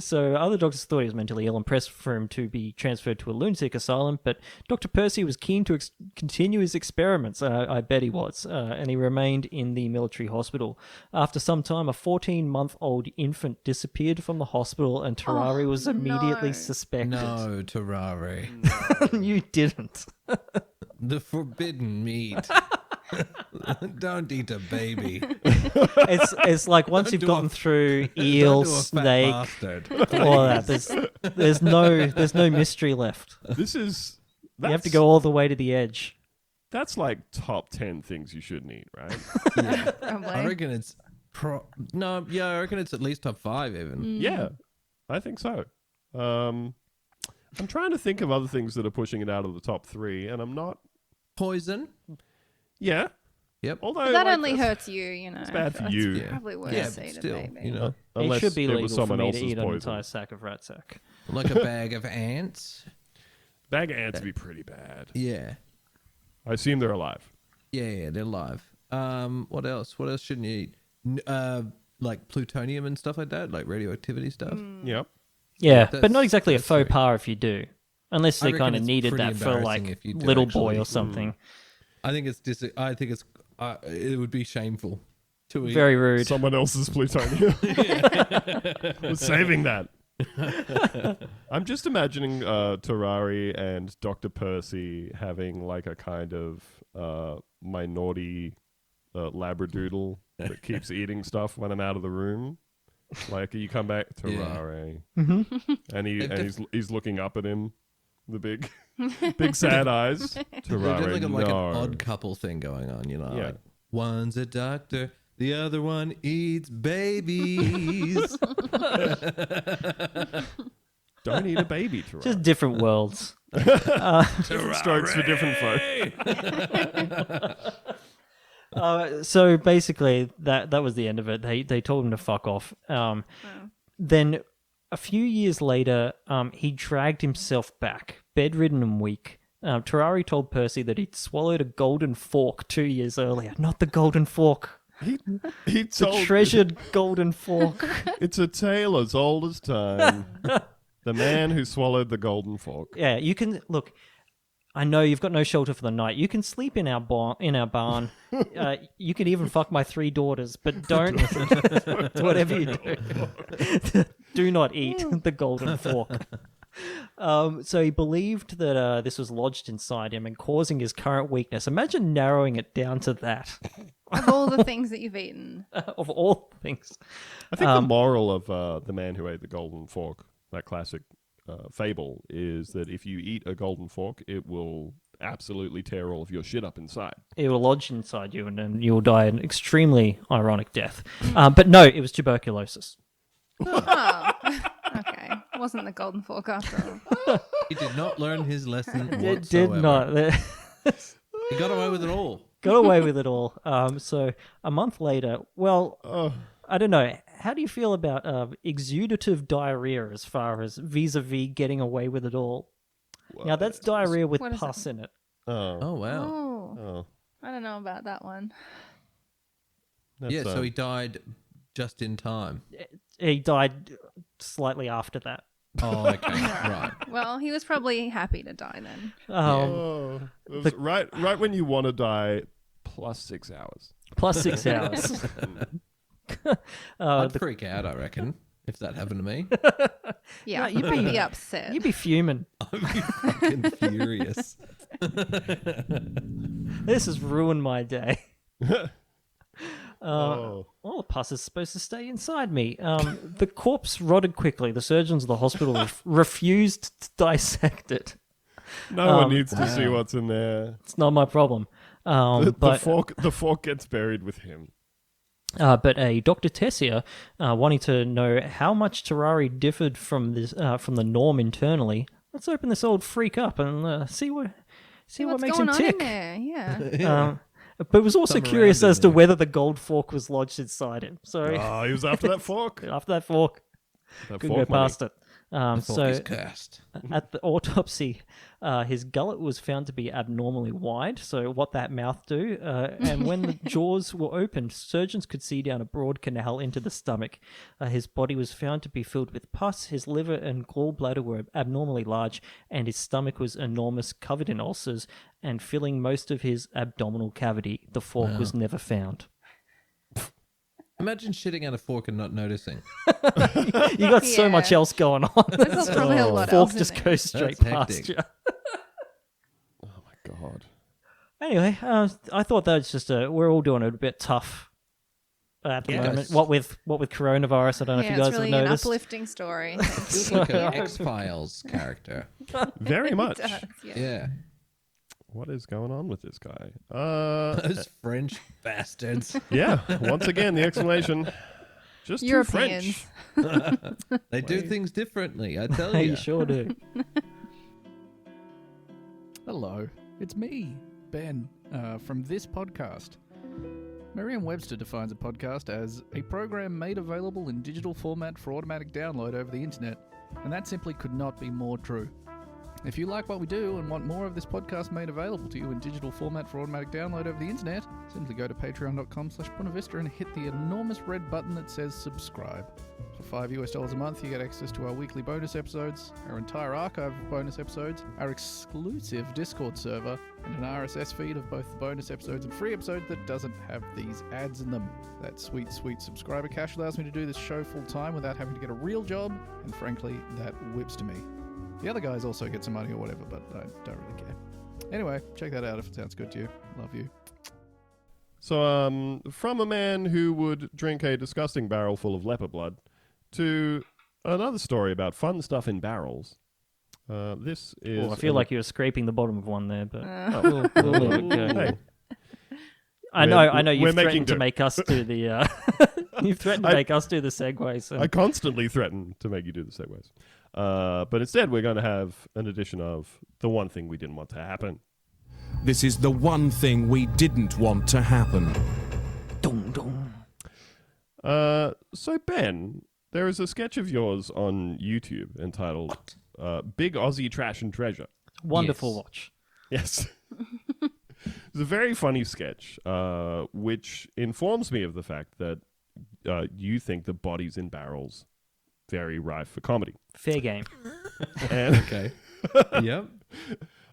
C: So other doctors thought he was mentally ill and pressed for him to be transferred to a lunatic asylum, but Dr. Percy was keen to continue his experiments, I bet he was, and he remained in the military hospital. After some time, a 14-month-old infant disappeared from the hospital and Terrari was immediately
A: no.
C: suspected.
D: No, Terrari.
C: You didn't.
D: The forbidden meat. Don't eat a baby.
C: It's like once you've gotten through eel, snake, all that, there's no mystery left.
B: You
C: You have to go all the way to the edge.
B: That's like top 10 things you shouldn't eat, right?
D: Yeah.
A: Probably.
D: I reckon it's I reckon it's at least top 5 even.
B: Yeah, I think so. I'm trying to think of other things that are pushing it out of the top 3, and I'm not.
D: Poison.
B: Yeah.
D: Yep.
B: Although
A: But that
B: like,
A: only
B: that's-
A: hurts you, you know.
B: It's bad for
A: It's
B: you.
D: Yeah.
A: probably worse
D: Yeah,
A: to
D: but
A: eat a
D: still,
A: baby.
D: you know,
B: Unless
C: it should be
B: it
C: legal
B: was
C: for
B: someone
C: me to
B: else's
C: eat an
B: poison.
C: entire sack of rat sack.
D: like a bag of ants.
B: Bag of ants would be pretty bad.
D: Yeah.
B: I assume they're alive.
D: Yeah, they're live. What else? What else shouldn't you eat? Like plutonium and stuff like that, like radioactivity stuff.
B: Yep.
C: Yeah,
D: That's-
C: but not exactly a
D: that's
C: faux
D: very-
C: pas if you do. Unless
D: I
C: they
D: reckon
C: kind of
D: it's
C: needed
D: pretty
C: that for
D: embarrassing
C: like
D: if you do
C: little boy
D: actually.
C: or something.
D: I think it's it would be shameful to eat.
C: Very rude.
B: Someone else's plutonium. We're saving that. I'm just imagining Terrari and Dr. Percy having like a kind of minority labradoodle that keeps eating stuff when I'm out of the room. Like you come back, Terrari, and he's looking up at him, the big sad eyes.
D: They're
B: Terrari,
D: definitely got like
B: no.
D: an odd couple thing going on, you know.
B: Yeah.
D: Like one's a doctor, the other one eats babies.
B: Don't eat a baby, Terrari.
C: Just different worlds.
B: Different strokes for different folk.
C: So basically, that was the end of it. They told him to fuck off. Then a few years later, he dragged himself back, bedridden and weak. Terrari told Percy that he'd swallowed a golden fork 2 years earlier. Not the golden fork.
B: He
C: The
B: told
C: treasured golden fork.
B: it's a tale as old as time. The man who swallowed the golden fork.
C: Yeah, you can look. I know you've got no shelter for the night. You can sleep in our barn. You can even fuck my 3 daughters, but don't. Whatever you do, do not eat the golden fork. So he believed that this was lodged inside him and causing his current weakness. Imagine narrowing it down to that.
A: Of all the things that you've eaten.
C: Of all things.
B: I think the moral of the man who ate the golden fork, that classic fable, is that if you eat a golden fork, it will absolutely tear all of your shit up inside.
C: It will lodge inside you and then you'll die an extremely ironic death. But no, it was tuberculosis.
A: Oh, okay. It wasn't the golden fork after all.
D: He did not learn his lesson whatsoever.
C: It did not.
D: He got away with it all.
C: Got away with it all. So a month later, well, I don't know. How do you feel about exudative diarrhea as far as vis-a-vis getting away with it all? Now, that's diarrhea with
A: What is
C: pus in it.
D: Oh wow.
A: Oh, I don't know about that one.
D: Yeah, so he died just in time.
C: He died slightly after that.
D: Oh, okay. Right.
A: Well, he was probably happy to die then.
B: It was right when you want to die, plus 6 hours.
C: Plus 6 hours.
D: I'd freak out, I reckon. if that happened to me.
A: Yeah,
C: No,
A: you'd be upset.
C: You'd be fuming.
D: I'd be fucking furious.
C: This has ruined my day.
B: Oh.
C: Well, the pus is supposed to stay inside me. The corpse rotted quickly. The surgeons of the hospital refused to dissect it.
B: No one needs to see what's in there.
C: It's not my problem. But
B: The fork gets buried with him.
C: But a Dr. Tessia, wanting to know how much terrari differed from the norm internally, let's open this old freak up and see what
A: what's
C: makes
A: going
C: him
A: on
C: tick.
A: in there. Yeah.
C: But was also
D: Thumb
C: curious
D: around
C: as
D: in
C: to
D: there.
C: whether the gold fork was lodged inside him. So
B: Oh, he was after that fork.
C: after that fork,
B: That
C: couldn't go
B: fork money.
C: past it.
D: The fork
C: So
D: is cursed.
C: at the autopsy, his gullet was found to be abnormally wide. So what that mouth do? And when the jaws were opened, surgeons could see down a broad canal into the stomach. His body was found to be filled with pus. His liver and gallbladder were abnormally large, and his stomach was enormous, covered in ulcers, and filling most of his abdominal cavity. The fork was never found.
D: Imagine shitting out a fork and not noticing.
C: You got so
A: Yeah.
C: much else going on.
A: There's probably a lot
C: Fork
A: else in
C: just
A: there.
C: goes straight
D: That's
C: past
D: hectic.
C: you.
B: Oh my god.
C: Anyway, I thought that's just we're all doing it a bit tough at the
D: Yes.
C: moment. What with coronavirus, I don't know if
A: Yeah,
C: you guys
A: it's really
C: have
A: an
C: noticed.
A: uplifting story.
D: Feels like an X-Files character.
B: Very much.
A: It does, yeah.
D: Yeah.
B: What is going on with this guy?
D: Those French bastards.
B: Yeah. Once again, the explanation. Just too
A: Europeans.
B: French.
D: They do things differently, I tell
C: They
D: you.
C: sure do.
E: Hello, it's me, Ben, from this podcast. Merriam-Webster defines a podcast as a program made available in digital format for automatic download over the internet, and that simply could not be more true. If you like what we do and want more of this podcast made available to you in digital format for automatic download over the internet, simply go to patreon.com/Buenavista and hit the enormous red button that says subscribe. For $5 a month, you get access to our weekly bonus episodes, our entire archive of bonus episodes, our exclusive Discord server, and an RSS feed of both the bonus episodes and free episodes that doesn't have these ads in them. That sweet, sweet subscriber cash allows me to do this show full time without having to get a real job, and frankly, that whips to me. The other guys also get some money or whatever, but I don't really care. Anyway, check that out if it sounds good to you. Love you.
B: So, from a man who would drink a disgusting barrel full of leopard blood to another story about fun stuff in barrels. This is.
C: Well, I feel like you were scraping the bottom of one there, but
A: Uh.
C: we'll let it go.
B: Hey,
C: I know.
B: we're
C: You've
B: making
C: threatened to
B: do.
C: make us do the. You've threatened to make us do the segues. So.
B: I constantly threaten to make you do the segues. But instead, we're going to have an edition of the one thing we didn't want to happen.
F: This is the one thing we didn't want to happen.
C: Dum, dum.
B: So, Ben, there is a sketch of yours on YouTube entitled Big Aussie Trash and Treasure.
C: Wonderful
D: Yes.
C: watch.
B: Yes. It's a very funny sketch, which informs me of the fact that you think the bodies in barrels very rife for comedy.
C: Fair game.
B: And
D: Okay. Yep.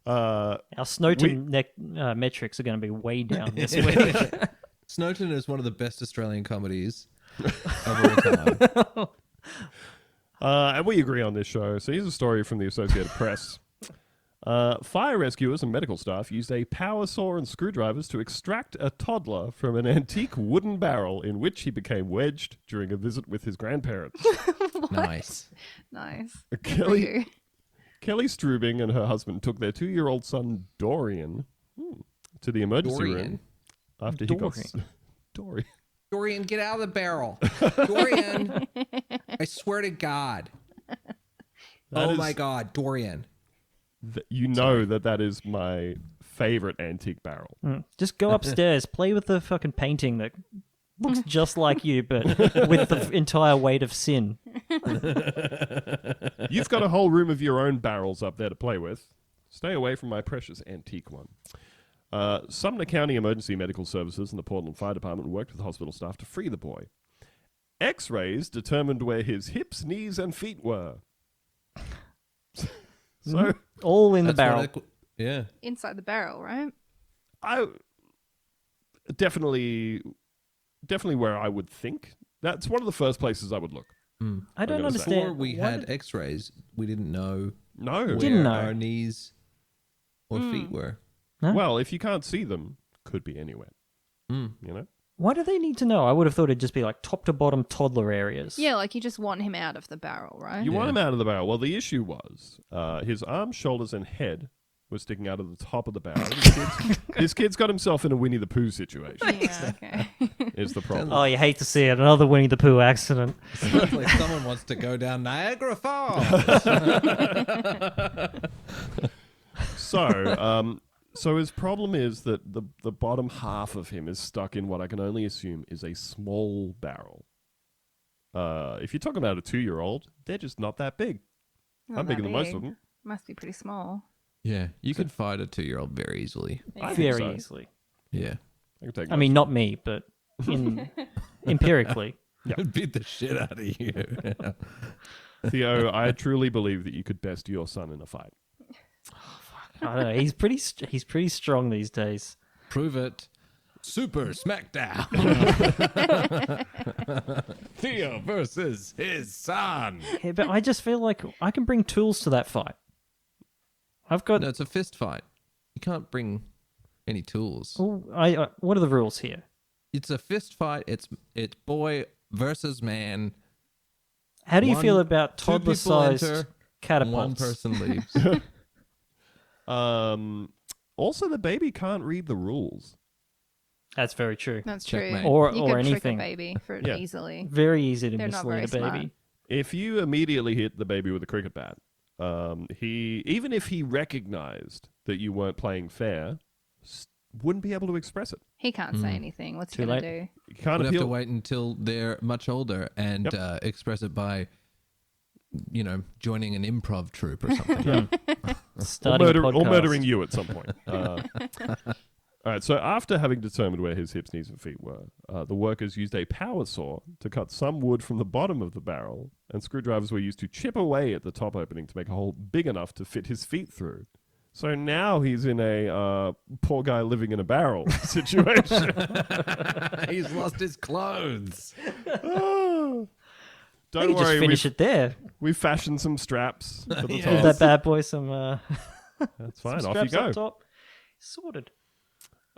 C: Our Snowden metrics are going to be way down this week.
D: Snowden is one of the best Australian comedies of all time.
B: and we agree on this show. So here's a story from the Associated Press. Fire rescuers and medical staff used a power saw and screwdrivers to extract a toddler from an antique wooden barrel in which he became wedged during a visit with his grandparents.
D: Nice.
A: Nice.
B: Kelly Strubing and her husband took their 2-year-old son Dorian to the emergency room after he got Dorian.
D: Dorian, get out of the barrel. Dorian. I swear to God.
B: That
D: my
B: is-
D: God, Dorian.
B: You know that is my favorite antique barrel.
C: Just go upstairs, play with the fucking painting that looks just like you, but with the entire weight of sin.
B: You've got a whole room of your own barrels up there to play with. Stay away from my precious antique one. Sumner County Emergency Medical Services and the Portland Fire Department worked with hospital staff to free the boy. X-rays determined where his hips, knees, and feet were. So,
C: All in the
D: That's
C: barrel.
D: what yeah.
A: Inside the barrel, right?
B: I definitely where I would think. That's one of the first places I would look.
C: I don't
B: gonna say.
C: understand.
D: Before we had X-rays, we didn't know
B: No.
D: where
C: Didn't know.
D: our knees or feet were.
C: Huh?
B: Well, if you can't see them, could be anywhere. You know?
C: Why do they need to know? I would have thought it'd just be like top to bottom toddler areas.
A: Yeah, like you just want him out of the barrel, right?
B: You want him out of the barrel. Well, the issue was his arms, shoulders, and head were sticking out of the top of the barrel. This kid's got himself in a Winnie the Pooh situation.
A: Yeah, okay.
B: Is the problem?
C: Oh, you hate to see it. Another Winnie the Pooh accident.
D: Sounds like someone wants to go down Niagara Falls.
B: So his problem is that the bottom half of him is stuck in what I can only assume is a small barrel. If you're talking about a 2-year-old, they're just not that big.
A: Not
B: I'm bigger
A: that
B: than most
A: big.
B: of them.
A: Must be pretty small.
D: Yeah, you could fight a 2-year-old very easily.
B: I think
C: Very
B: so.
C: easily.
D: Yeah.
B: I can take
C: I mean, not me, but empirically.
D: I'd beat the shit out of you.
B: Theo, I truly believe that you could best your son in a fight.
C: I don't know. He's pretty strong these days.
D: Prove it. Super Smackdown. Theo versus his son.
C: Yeah, but I just feel like I can bring tools to that fight. I've got.
D: No, it's a fist fight. You can't bring any tools.
C: Oh, what are the rules here?
D: It's a fist fight. It's boy versus man.
C: How do you
D: One-
C: feel about
D: two people
C: toddler-sized
D: enter,
C: catapults?
D: One person leaves.
B: Also, the baby can't read the rules.
C: That's very true.
A: That's
D: Checkmate.
A: true.
C: Or-
A: you
C: or
A: could
C: anything.
A: trick a baby for
B: Yeah.
A: easily.
C: Very easy to
A: They're not
C: mislead a
A: very
C: baby.
A: smart.
B: If you immediately hit the baby with a cricket bat, even if he recognized that you weren't playing fair, wouldn't be able to express it.
A: He can't say anything. What's
C: Too
A: he gonna
C: late.
A: do?
B: You can't
D: We'd have
B: appeal.
D: to wait until they're much older and express it by, joining an improv troupe or something.
C: Starting a
B: or
C: podcast.
B: murdering you at some point. All right, so after having determined where his hips, knees, and feet were, the workers used a power saw to cut some wood from the bottom of the barrel, and screwdrivers were used to chip away at the top opening to make a hole big enough to fit his feet through. So now he's in a poor guy living in a barrel situation.
D: He's lost his clothes.
B: Don't
C: You just
B: worry,
C: finish it there.
B: we've fashioned some straps for the
C: Give
B: top.
C: that bad boy some.
B: That's fine,
C: some
B: off you
C: straps up
B: go.
C: top. Sorted.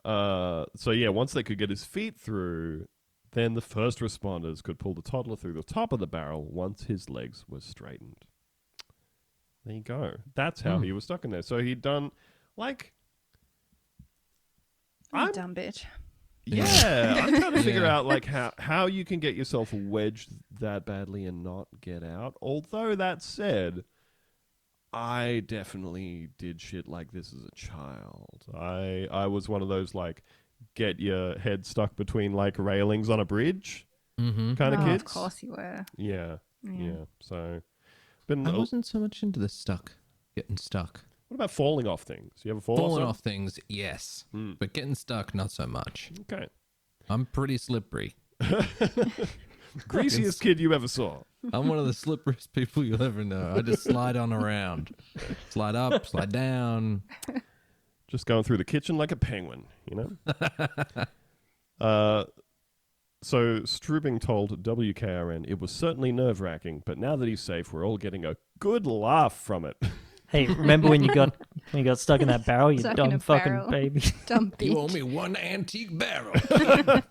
B: So yeah, once they could get his feet through, then the first responders could pull the toddler through the top of the barrel once his legs were straightened. There you go. That's how he was stuck in there. So he'd done, like...
A: You dumb bitch.
B: Yeah, I'm trying to figure
D: Yeah.
B: out like how you can get yourself wedged that badly and not get out. Although that said, I definitely did shit like this as a child. I was one of those like get your head stuck between like railings on a bridge kind of
A: Oh,
B: kids.
A: of course you were.
B: Yeah.
A: Yeah.
B: So, but
D: I wasn't so much into the getting stuck.
B: what about falling off things? You ever fall
D: Falling
B: off?
D: off things, yes. But getting stuck, not so much.
B: Okay.
D: I'm pretty slippery.
B: Greasiest kid you ever saw.
D: I'm one of the slipperiest people you'll ever know. I just slide on around. Slide up, slide down.
B: Just going through the kitchen like a penguin, you know? So Strubing told WKRN it was certainly nerve-wracking, but now that he's safe, we're all getting a good laugh from it.
C: Hey, remember when you got stuck in that barrel, you
A: Stuck in
C: dumb
A: a
C: fucking
A: barrel.
C: baby?
A: Dumb bitch.
D: You owe me one antique barrel.
B: You're going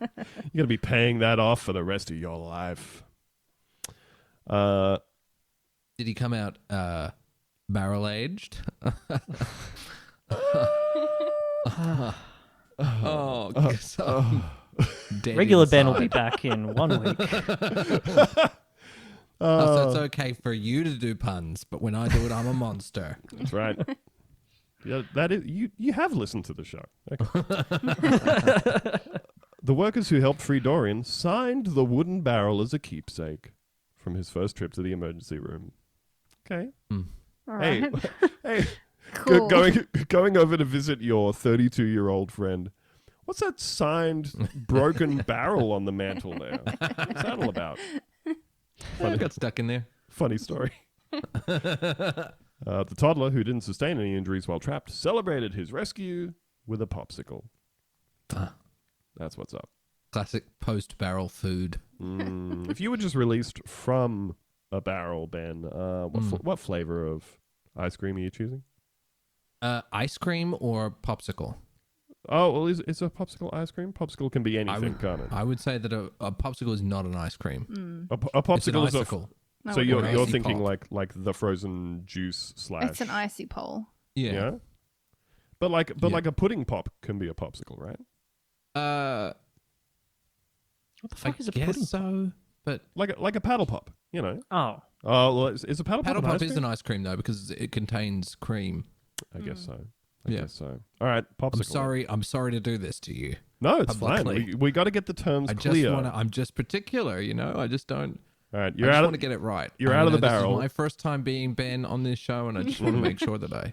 B: to be paying that off for the rest of your life.
D: Did he come out barrel aged?
C: Regular Ben will be back in 1 week.
D: So it's okay for you to do puns, but when I do it, I'm a monster.
B: That's right. Yeah, that is you have listened to the show. Okay. The workers who helped free Dorian signed the wooden barrel as a keepsake from his first trip to the emergency room. Okay.
A: All
B: Hey,
A: right.
B: hey,
A: Cool.
B: going over to visit your 32-year-old friend. What's that signed broken barrel on the mantle there? What's that all about?
D: I got stuck in there.
B: Funny story. The toddler, who didn't sustain any injuries while trapped, celebrated his rescue with a popsicle. That's what's up.
D: Classic post-barrel food.
B: If you were just released from a barrel, Ben. What flavor of ice cream are you choosing?
D: Ice cream or popsicle?
B: Oh, well, is a popsicle ice cream? Popsicle can be anything, can't it?
D: I would say that a popsicle is not an ice cream.
B: A
D: It's an
B: popsicle is
D: icicle.
A: No,
B: so
A: it
B: you're
A: wouldn't.
B: you're
D: Icy
B: thinking
D: pop.
B: like the frozen juice slash.
A: It's an icy pole.
D: Yeah.
B: But like
D: Yeah.
B: like a pudding pop can be a popsicle, right?
C: What the
D: I
C: fuck is a
D: guess
C: pudding?
D: so, but
B: Like a paddle pop, you know.
C: Oh,
B: Oh, well, is a paddle,
D: paddle
B: pop, an
D: pop
B: ice
D: is
B: cream?
D: an ice cream though because it contains cream.
B: I guess so. I
D: Yeah.
B: guess so. All right, popsicle.
D: I'm sorry to do this to you.
B: No, it's fine.
D: Publicly.
B: We got to get the terms
D: I
B: clear.
D: just want to. I'm just particular, you know. I just don't.
B: All right,
D: I
B: you're
D: just
B: out
D: want
B: of
D: to get it right.
B: you're
D: I
B: out of the
D: know
B: barrel.
D: This is my first time being Ben on this show, and I just want to make sure that I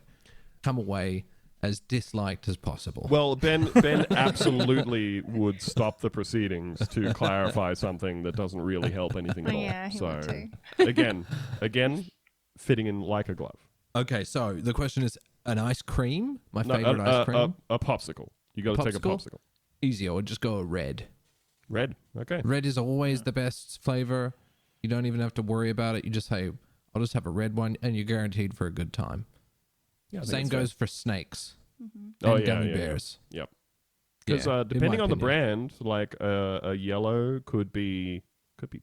D: come away as disliked as possible.
B: Well, Ben absolutely would stop the proceedings to clarify something that doesn't really help anything at all.
A: Yeah, he
B: so
A: would too.
B: again, fitting in like a glove.
D: Okay, so the question is an ice cream. My
B: No,
D: favorite ice cream.
B: a popsicle. You got to take a
D: Popsicle?
B: popsicle.
D: Easy. I would just go a red.
B: Red. Okay.
D: Red is always the best flavor. You don't even have to worry about it. You just say, "I'll just have a red one," and you're guaranteed for a good time.
B: Yeah, I think
D: Same
B: it's fair.
D: goes for snakes
B: Oh,
D: and
B: yeah,
D: gummy
B: yeah,
D: bears.
B: Yep. Because
D: Yeah, in
B: depending
D: my
B: on the
D: opinion.
B: brand, like a yellow could be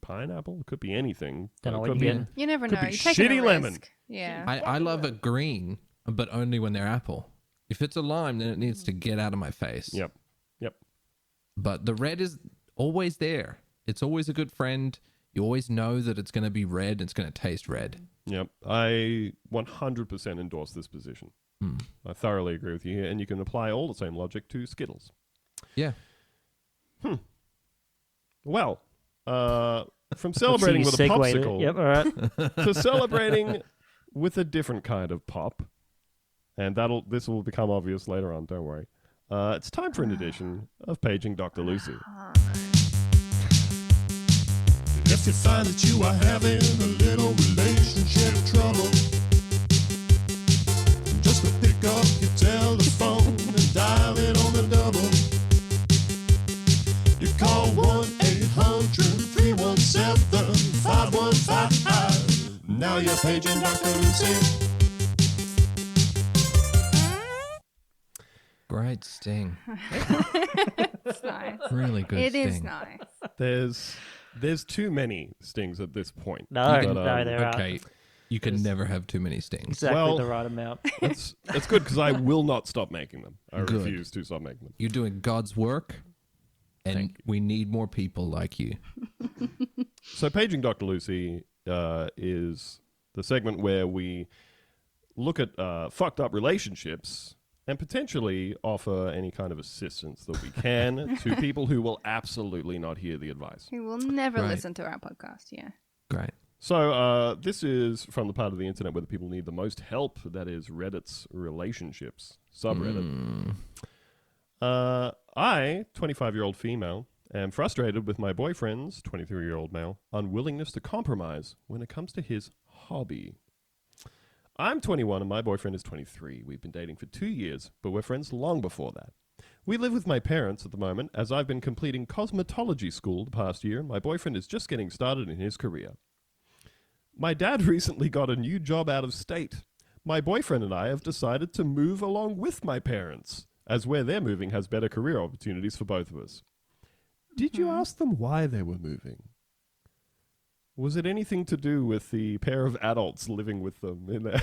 B: pineapple, could be anything.
C: Don't know
B: It
C: what
B: could
C: you're
B: be
C: getting.
A: You never
B: Could
A: know.
B: be
A: You're taking
B: shitty
A: a
B: lemon.
A: risk. Yeah.
D: I love a green, but only when they're apple. If it's a lime, then it needs to get out of my face.
B: Yep. Yep.
D: But the red is always there. It's always a good friend. You always know that it's going to be red. It's going to taste red.
B: Yep. I 100% endorse this position. I thoroughly agree with you here, and you can apply all the same logic to Skittles.
D: Yeah.
B: Well, from celebrating with a
C: segued it.
B: popsicle
C: Yep, all right.
B: to celebrating with a different kind of pop, and this will become obvious later on. Don't worry. It's time for an edition of Paging Dr. Lucy.
G: If you find that you are having a little relationship trouble, just to pick up your telephone and dial it on the double. You call 1-800-317-5155. Now you're paging Dr. Lucy.
D: Great sting.
A: It's nice.
D: Really good
A: It
D: sting.
A: is nice.
B: There's too many stings at this point.
C: No,
B: But,
C: no, there are.
D: Okay. You can never have too many stings.
C: Exactly
B: Well-
C: the right amount.
B: That's good because I will not stop making them. I
D: Good.
B: refuse to stop making them.
D: You're doing God's work, and
B: Thank you.
D: we need more people like you.
B: So, Paging Dr. Lucy is the segment where we look at fucked up relationships and potentially offer any kind of assistance that we can to people who will absolutely not hear the advice.
A: Who will never
D: Right.
A: listen to our podcast. Yeah.
D: Great.
B: So, this is from the part of the internet where the people need the most help. That is Reddit's relationships subreddit. I, 25-year-old female, am frustrated with my boyfriend's 23-year-old male unwillingness to compromise when it comes to his hobby. I'm 21 and my boyfriend is 23. We've been dating for 2 years, but we're friends long before that. We live with my parents at the moment, as I've been completing cosmetology school the past year, and my boyfriend is just getting started in his career. My dad recently got a new job out of state. My boyfriend and I have decided to move along with my parents, as where they're moving has better career opportunities for both of us. Did you ask them why they were moving? Was it anything to do with the pair of adults living with them in there?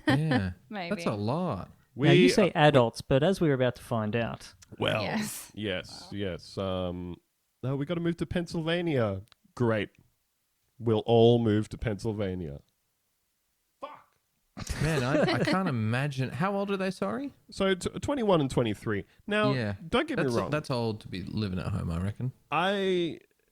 D: Yeah.
A: Maybe.
D: That's a lot.
C: Now, you say adults, but as we were about to find out,
B: well,
A: Yes.
B: yes. No, we got to move to Pennsylvania. Great. We'll all move to Pennsylvania.
D: Man, I can't imagine. How old are they, sorry?
B: So 21 and 23. Now,
D: Yeah.
B: don't get me wrong.
D: That's old to be living at home, I reckon.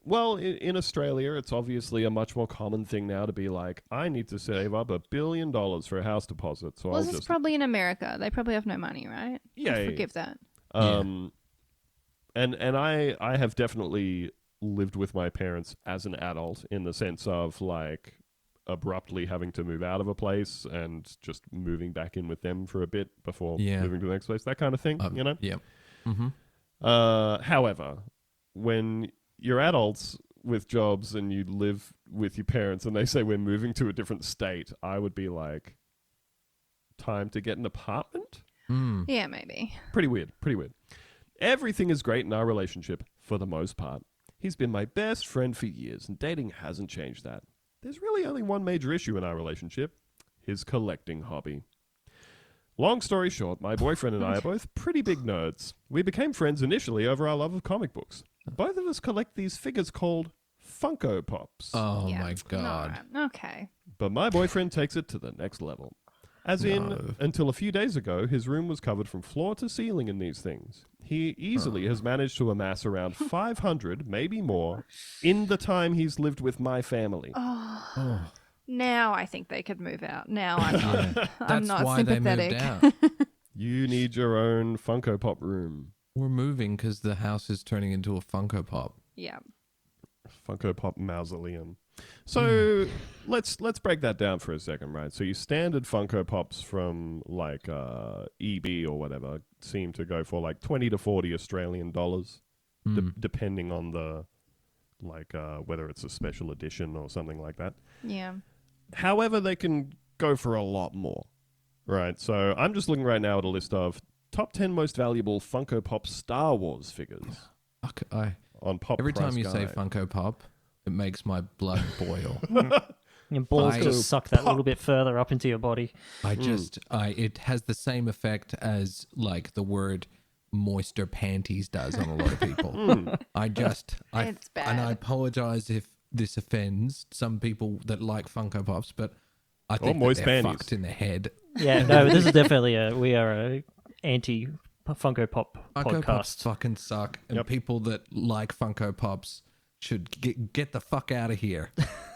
B: Well, in Australia, it's obviously a much more common thing now to be like, I need to save up $1 billion for a house deposit, so
A: Well,
B: I'll
A: this is
B: just
A: probably in America. They probably have no money, right?
B: Yeah,
A: I
B: yeah,
A: forgive that.
B: And I have definitely lived with my parents as an adult in the sense of like abruptly having to move out of a place and just moving back in with them for a bit before
D: Yeah.
B: moving to the next place, that kind of thing, you know?
D: Yeah. Mm-hmm.
B: However, when you're adults, with jobs and you live with your parents and they say we're moving to a different state, I would be like, time to get an apartment?
A: Yeah, maybe.
B: Pretty weird. Everything is great in our relationship for the most part. He's been my best friend for years, and dating hasn't changed that. There's really only one major issue in our relationship: his collecting hobby. Long story short, my boyfriend and I are both pretty big nerds. We became friends initially over our love of comic books. Both of us collect these figures called Funko Pops.
D: Oh
A: Yeah.
D: my god.
A: Alright, okay.
B: But my boyfriend takes it to the next level. As in, until a few days ago, his room was covered from floor to ceiling in these things. He easily has managed to amass around 500, maybe more, in the time he's lived with my family.
A: Now I think they could move out. Now I'm not. I'm
D: That's
A: not
D: why
A: sympathetic.
D: they moved out.
B: You need your own Funko Pop room.
D: We're moving because the house is turning into a Funko Pop.
A: Yeah.
B: Funko Pop mausoleum. So let's break that down for a second, right? So your standard Funko Pops from like EB or whatever seem to go for like 20 to 40 Australian dollars, depending on the like whether it's a special edition or something like that.
A: Yeah.
B: However, they can go for a lot more, right? So I'm just looking right now at a list of top 10 most valuable Funko Pop Star Wars figures on Pop
D: Every
B: Price
D: time you say
B: Guide.
D: Funko Pop, it makes my blood boil.
C: Your balls
D: I-
C: just suck that little bit further up into your body.
D: It has the same effect as like the word moisture panties does on a lot of people.
A: It's bad.
D: And I apologize if this offends some people that like Funko Pops, but I think that
B: moist
D: they're
B: panties.
D: fucked in the head.
C: Yeah, no, this is definitely we are a anti Funko Pop
D: Funko Pops
C: podcast.
D: fucking suck, and people that like Funko Pops should get the fuck out of here.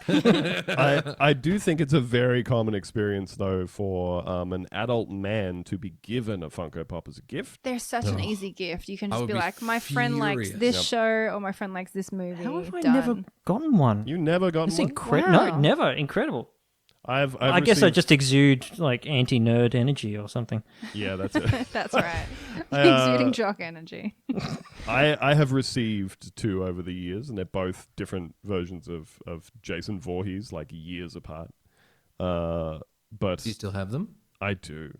B: I do think it's a very common experience, though, for an adult man to be given a Funko Pop as a gift.
A: They're such an easy gift. You can
D: I
A: just
D: would
A: be
D: be
A: like, my friend likes
D: furious.
A: this
B: Yep.
A: show, or my friend likes this movie.
C: How have I
A: Done.
C: never gotten one?
B: You never got
C: It's
B: one?
C: incredible.
A: Wow.
C: No, never. Incredible.
B: I've
C: I guess I
B: received-
C: just exude like anti-nerd energy or something.
B: Yeah, that's it.
A: That's right. Exuding jock energy.
B: I have received two over the years, and they're both different versions of Jason Voorhees, like years apart. But
D: Do you still have them?
B: I do.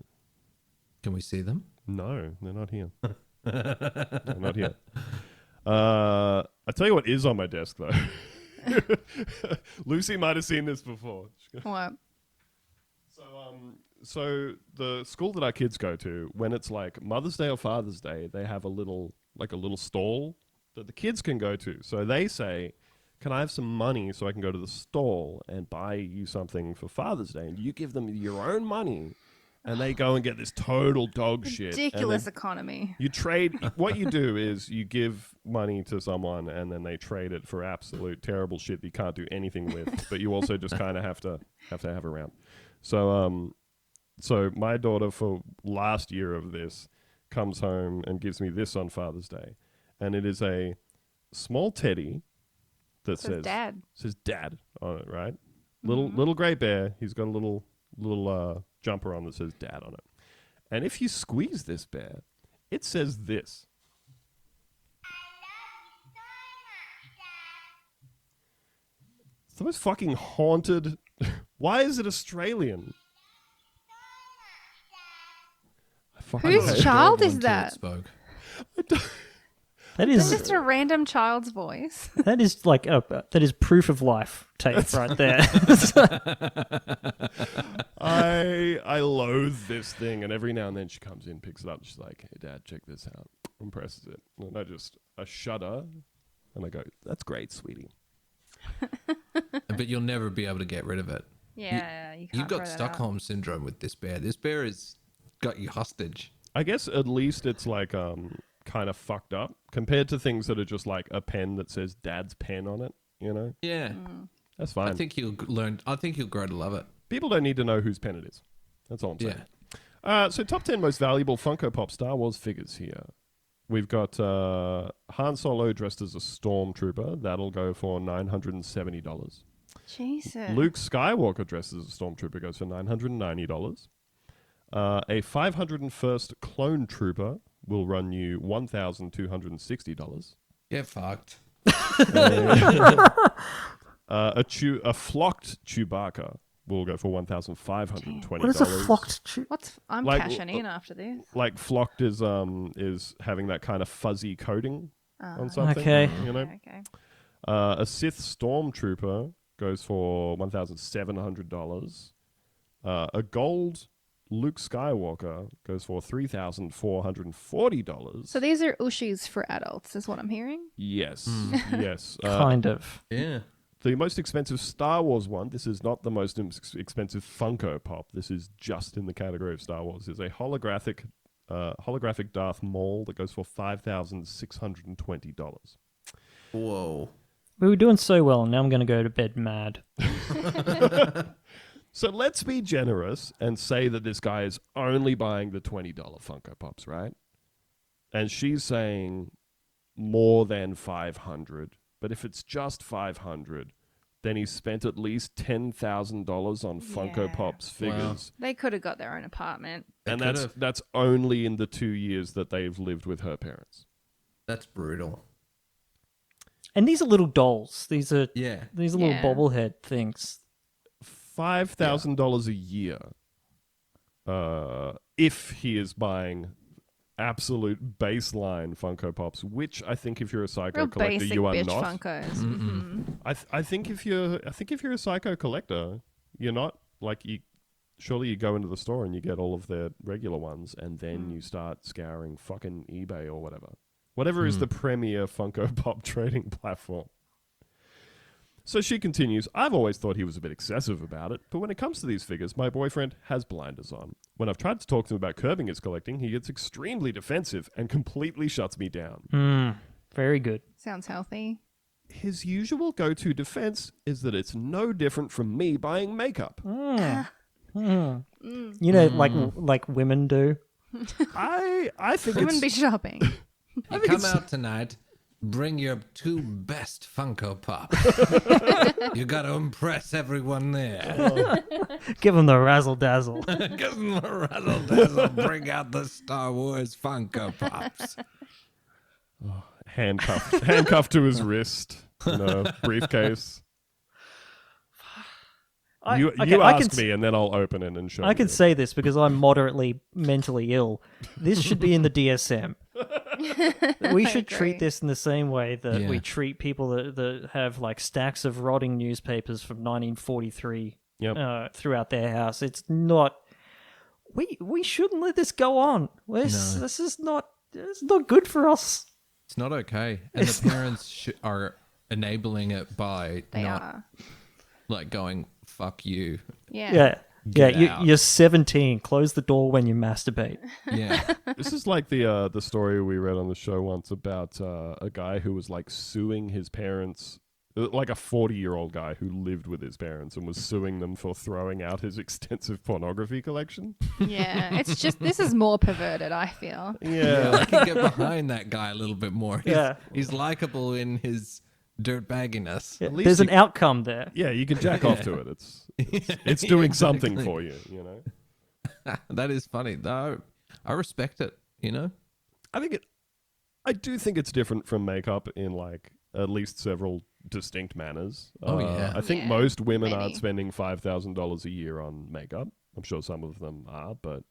D: Can we see them?
B: No, they're not here. They're not here. I tell you what is on my desk, though. Lucy might have seen this before.
A: What?
B: So the school that our kids go to, when it's like Mother's Day or Father's Day, they have a little stall that the kids can go to. So they say, "Can I have some money so I can go to the stall and buy you something for Father's Day?" And you give them your own money, and they go and get this total dog shit. and
A: Ridiculous
B: then
A: economy.
B: You trade. What you do is you give money to someone, and then they trade it for absolute terrible shit that you can't do anything with. But you also just kind of have to have around. So my daughter, for last year of this, comes home and gives me this on Father's Day, and it is a small teddy that
A: Says dad.
B: says "Dad" on it, right? Little gray bear. He's got a little jumper on that says "Dad" on it. And if you squeeze this bear, it says this. It's the most fucking haunted. Why is it Australian? I fucking
A: Whose
B: hate it.
A: child is
D: Until it
A: that?
D: spoke.
C: That
A: Is
C: is
A: just a random child's voice.
C: that is like that is proof of life tape right there.
B: I loathe this thing, and every now and then she comes in, picks it up, and she's like, "Hey, Dad, check this out," and presses it, and I shudder, and I go, "That's great, sweetie."
D: But you'll never be able to get rid of it.
A: Yeah, you can't
D: You've got
A: throw that out.
D: Stockholm syndrome with this bear. This bear has got you hostage.
B: I guess at least it's like kind of fucked up compared to things that are just like a pen that says "Dad's pen" on it. You know,
D: Yeah.
B: that's fine.
D: I think you'll learn. I think you'll grow to love it.
B: People don't need to know whose pen it is. That's all I'm saying.
D: Yeah.
B: So top 10 most valuable Funko Pop Star Wars figures here. We've got Han Solo dressed as a stormtrooper. That'll go for $970.
A: Jesus.
B: Luke Skywalker dressed as a stormtrooper goes for $990. A 501st clone trooper will run you $1,260.
D: Get fucked.
B: A flocked Chewbacca will go for $1,520.
C: What is a flocked?
A: I'm
B: Like,
A: cashing in after this.
B: Like flocked is having that kind of fuzzy coating on something.
C: Okay.
B: You know.
A: Okay.
B: A Sith Stormtrooper goes for $1,700. A gold Luke Skywalker goes for $3,440.
A: So these are Ushis for adults, is what I'm hearing.
B: Yes, yes.
C: Kind of.
D: Yeah.
B: The most expensive Star Wars one, this is not the most expensive Funko Pop. This is just in the category of Star Wars. Is a holographic Darth Maul that goes for $5,620.
D: Whoa.
C: We were doing so well, and now I'm going to go to bed mad.
B: So let's be generous and say that this guy is only buying the $20 Funko Pops, right? And she's saying more than $500. But if it's just $500, then he spent at least $10,000 on Funko
A: Yeah.
B: Pops figures.
A: They could have got their own apartment.
B: And
D: They
B: that's
D: could've.
B: only in the 2 years that they've lived with her parents.
D: That's brutal.
C: And these are little dolls. These are
D: Yeah.
C: little
A: Yeah.
C: bobblehead things.
B: $5,000 a year. If he is buying absolute baseline Funko Pops, which I think if you're a psycho
A: Real
B: collector,
A: basic
B: you are
A: bitch
B: not.
A: Funkos. Mhm.
B: I think if you're a psycho collector, you're not like you. Surely you go into the store and you get all of their regular ones, and then you start scouring fucking eBay or whatever is the premier Funko Pop trading platform. So she continues, I've always thought he was a bit excessive about it, but when it comes to these figures, my boyfriend has blinders on. When I've tried to talk to him about curbing his collecting, he gets extremely defensive and completely shuts me down.
C: Very good.
A: Sounds healthy.
B: His usual go-to defense is that it's no different from me buying makeup.
C: You know, like women do.
B: I think
A: Women
B: it's...
A: be shopping.
D: You come out tonight, bring your 2 best Funko Pops. You got to impress everyone there.
C: Give them the razzle dazzle.
D: Give them a razzle dazzle. Bring out the Star Wars Funko Pops.
B: handcuffed to his wrist, briefcase. You ask me, and then I'll open it and show you.
C: I can say this because I'm moderately mentally ill. This should be in the DSM. We should treat this in the same way that we treat people that have like stacks of rotting newspapers from 1943 throughout their house. It's not. We shouldn't let this go on. This is not. It's not good for us.
D: It's not okay. And the parents are enabling it by
A: They
D: not
A: are.
D: like going, fuck you.
A: Yeah.
D: Get out.
C: You're 17. Close the door when you masturbate.
D: Yeah.
B: This is like the story we read on the show once about a guy who was like suing his parents, like a 40-year-old guy who lived with his parents and was suing them for throwing out his extensive pornography collection.
A: Yeah. It's just, this is more perverted, I feel.
D: Yeah, I can get behind that guy a little bit more. He's likable in his dirtbagginess.
C: Yeah,
B: least
C: there's
B: you-
C: an outcome there.
B: Yeah, you can jack off to it. It's doing something for you,
D: That is funny. Though I respect it,
B: I do think it's different from makeup in like at least several distinct manners.
D: Oh, yeah.
B: I think
A: Yeah,
B: most women aren't
A: maybe.
B: spending $5,000 a year on makeup. I'm sure some of them are, but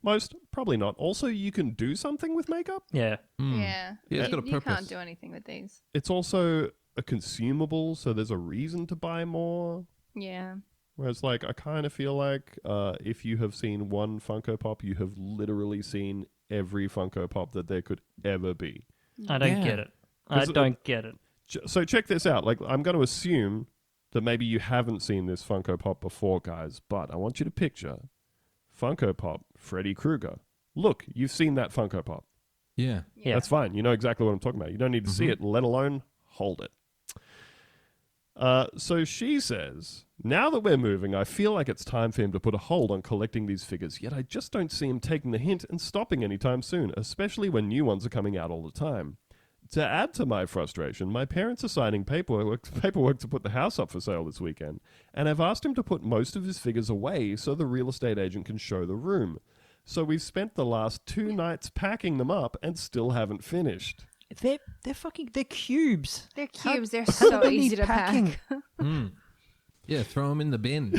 B: most probably not. Also, you can do something with makeup.
C: Yeah.
A: Yeah.
D: Yeah, it's got a
A: You
D: purpose.
A: can't do anything with these.
B: It's also a consumable, so there's a reason to buy more.
A: Yeah.
B: Whereas, like, I kind of feel like if you have seen one Funko Pop, you have literally seen every Funko Pop that there could ever be.
C: I don't get it. I don't get it.
B: So check this out. Like, I'm going to assume that maybe you haven't seen this Funko Pop before, guys, but I want you to picture Funko Pop Freddy Krueger. Look, you've seen that Funko Pop.
D: Yeah.
C: Yeah.
B: That's fine. You know exactly what I'm talking about. You don't need to see it, let alone hold it. So she says, now that we're moving, I feel like it's time for him to put a hold on collecting these figures, yet I just don't see him taking the hint and stopping anytime soon, especially when new ones are coming out all the time. To add to my frustration, my parents are signing paperwork to put the house up for sale this weekend, and I've asked him to put most of his figures away so the real estate agent can show the room. So we've spent the last 2 nights packing them up and still haven't finished.
C: they're cubes.
A: They're cubes. They're
C: How
A: so
C: do they
A: easy
C: need
A: to
C: packing?
A: pack.
D: Yeah, throw them in the bin.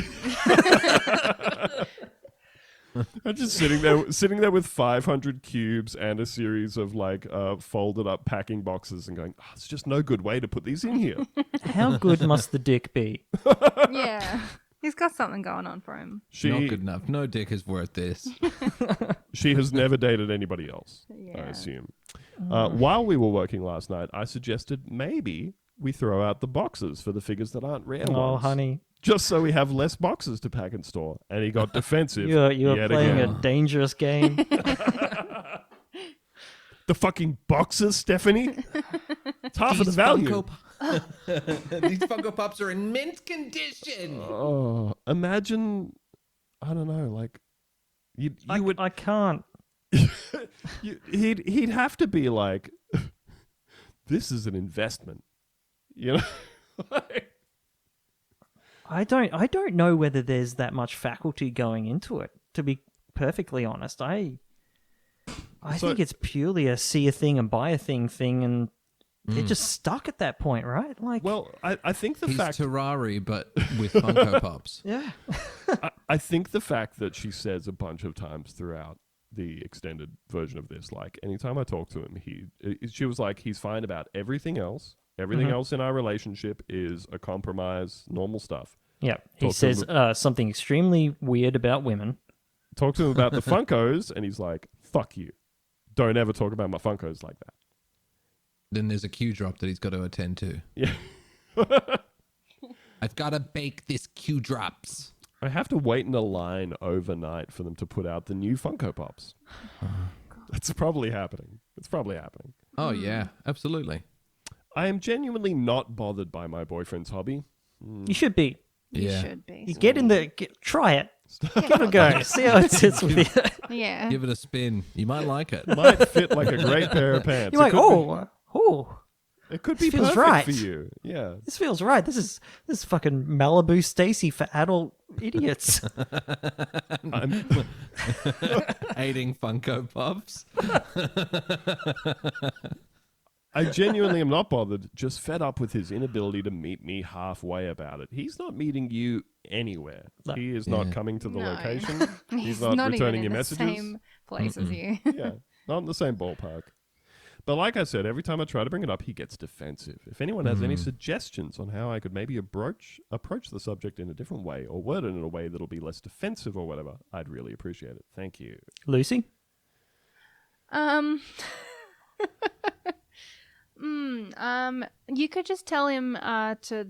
B: I'm just sitting there with 500 cubes and a series of like folded up packing boxes and going, it's just no good way to put these in here.
C: How good must the dick be?
A: Yeah. He's got something going on for him.
D: Not good enough. No dick is worth this.
B: She has never dated anybody else, I
A: Yeah.
B: assume. While we were working last night, I suggested maybe we throw out the boxes for the figures that aren't rare
C: Oh,
B: ones.
C: honey.
B: Just so we have less boxes to pack and store. And he got defensive.
C: You're
B: yet
C: playing
B: again.
C: a dangerous game.
B: The fucking boxes, Stephanie? It's half of the value.
D: These Funko Pops are in mint condition.
B: Oh, imagine, I don't know, like, you would...
C: I can't.
B: he'd have to be like, this is an investment. You know?
C: I don't know whether there's that much faculty going into it, to be perfectly honest. I think it's purely a see a thing and buy a thing, and they're just stuck at that point, right? Like,
B: Well, I think the
D: He's
B: fact...
D: Terrari, but with Funko Pops.
C: yeah.
B: I think the fact that she says a bunch of times throughout the extended version of this, like, anytime I talk to him, she was like, he's fine about everything else. Everything else in our relationship is a compromise, normal stuff.
C: Yeah. He
B: Talk to
C: says
B: him-
C: something extremely weird about women.
B: Talk to him about the Funkos, and he's like, fuck you. Don't ever talk about my Funkos like that.
D: Then there's a Q drop that he's got to attend to.
B: Yeah.
D: I've got to bake this Q drops.
B: I have to wait in a line overnight for them to put out the new Funko Pops. That's probably happening. It's probably happening.
D: Oh, yeah, absolutely.
B: I am genuinely not bothered by my boyfriend's hobby.
C: You should be.
A: You
D: Yeah.
A: should be.
C: You try it. Give it a go. See how it sits with you.
A: Yeah.
D: Give it a spin. You might like it.
B: Might fit like a great pair of pants.
C: You're like,
B: It could be
C: this feels
B: perfect
C: right.
B: for you. Yeah.
C: this feels right. This is fucking Malibu Stacy for adult idiots.
D: Hating Funko Pops.
B: I genuinely am not bothered, just fed up with his inability to meet me halfway about it. He's not meeting you anywhere.
C: No.
B: He is not
D: Yeah.
B: coming to the
A: No.
B: location.
A: He's
B: not
A: not
B: returning
A: even
B: your
A: in the
B: messages.
A: same place as you.
B: Yeah, not in the same ballpark. But like I said, every time I try to bring it up, he gets defensive. If anyone has any suggestions on how I could maybe approach the subject in a different way or word it in a way that'll be less defensive or whatever, I'd really appreciate it. Thank you.
C: Lucy?
A: You could just tell him to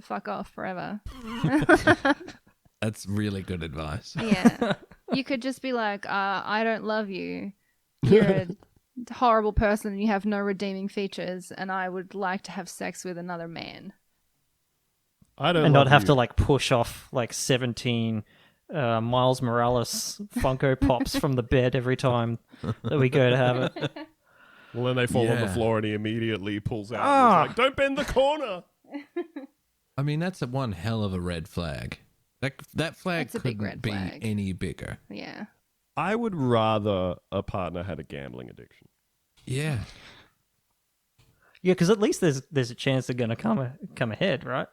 A: fuck off forever.
D: That's really good advice.
A: Yeah. You could just be like, I don't love you. You're a horrible person and you have no redeeming features, and I would like to have sex with another man.
B: I don't
C: And not
B: love
C: have
B: you.
C: to like push off like 17 Miles Morales Funko Pops from the bed every time that we go to have it.
B: Well, then they fall on the
D: Yeah.
B: floor and he immediately pulls out. And is like, don't bend the corner.
D: I mean, that's one hell of a red flag. That flag
A: That's a big
D: couldn't
A: red
D: be
A: flag.
D: any bigger.
A: Yeah.
B: I would rather a partner had a gambling addiction.
D: Yeah.
C: Yeah, because at least there's a chance they're going to come ahead, right?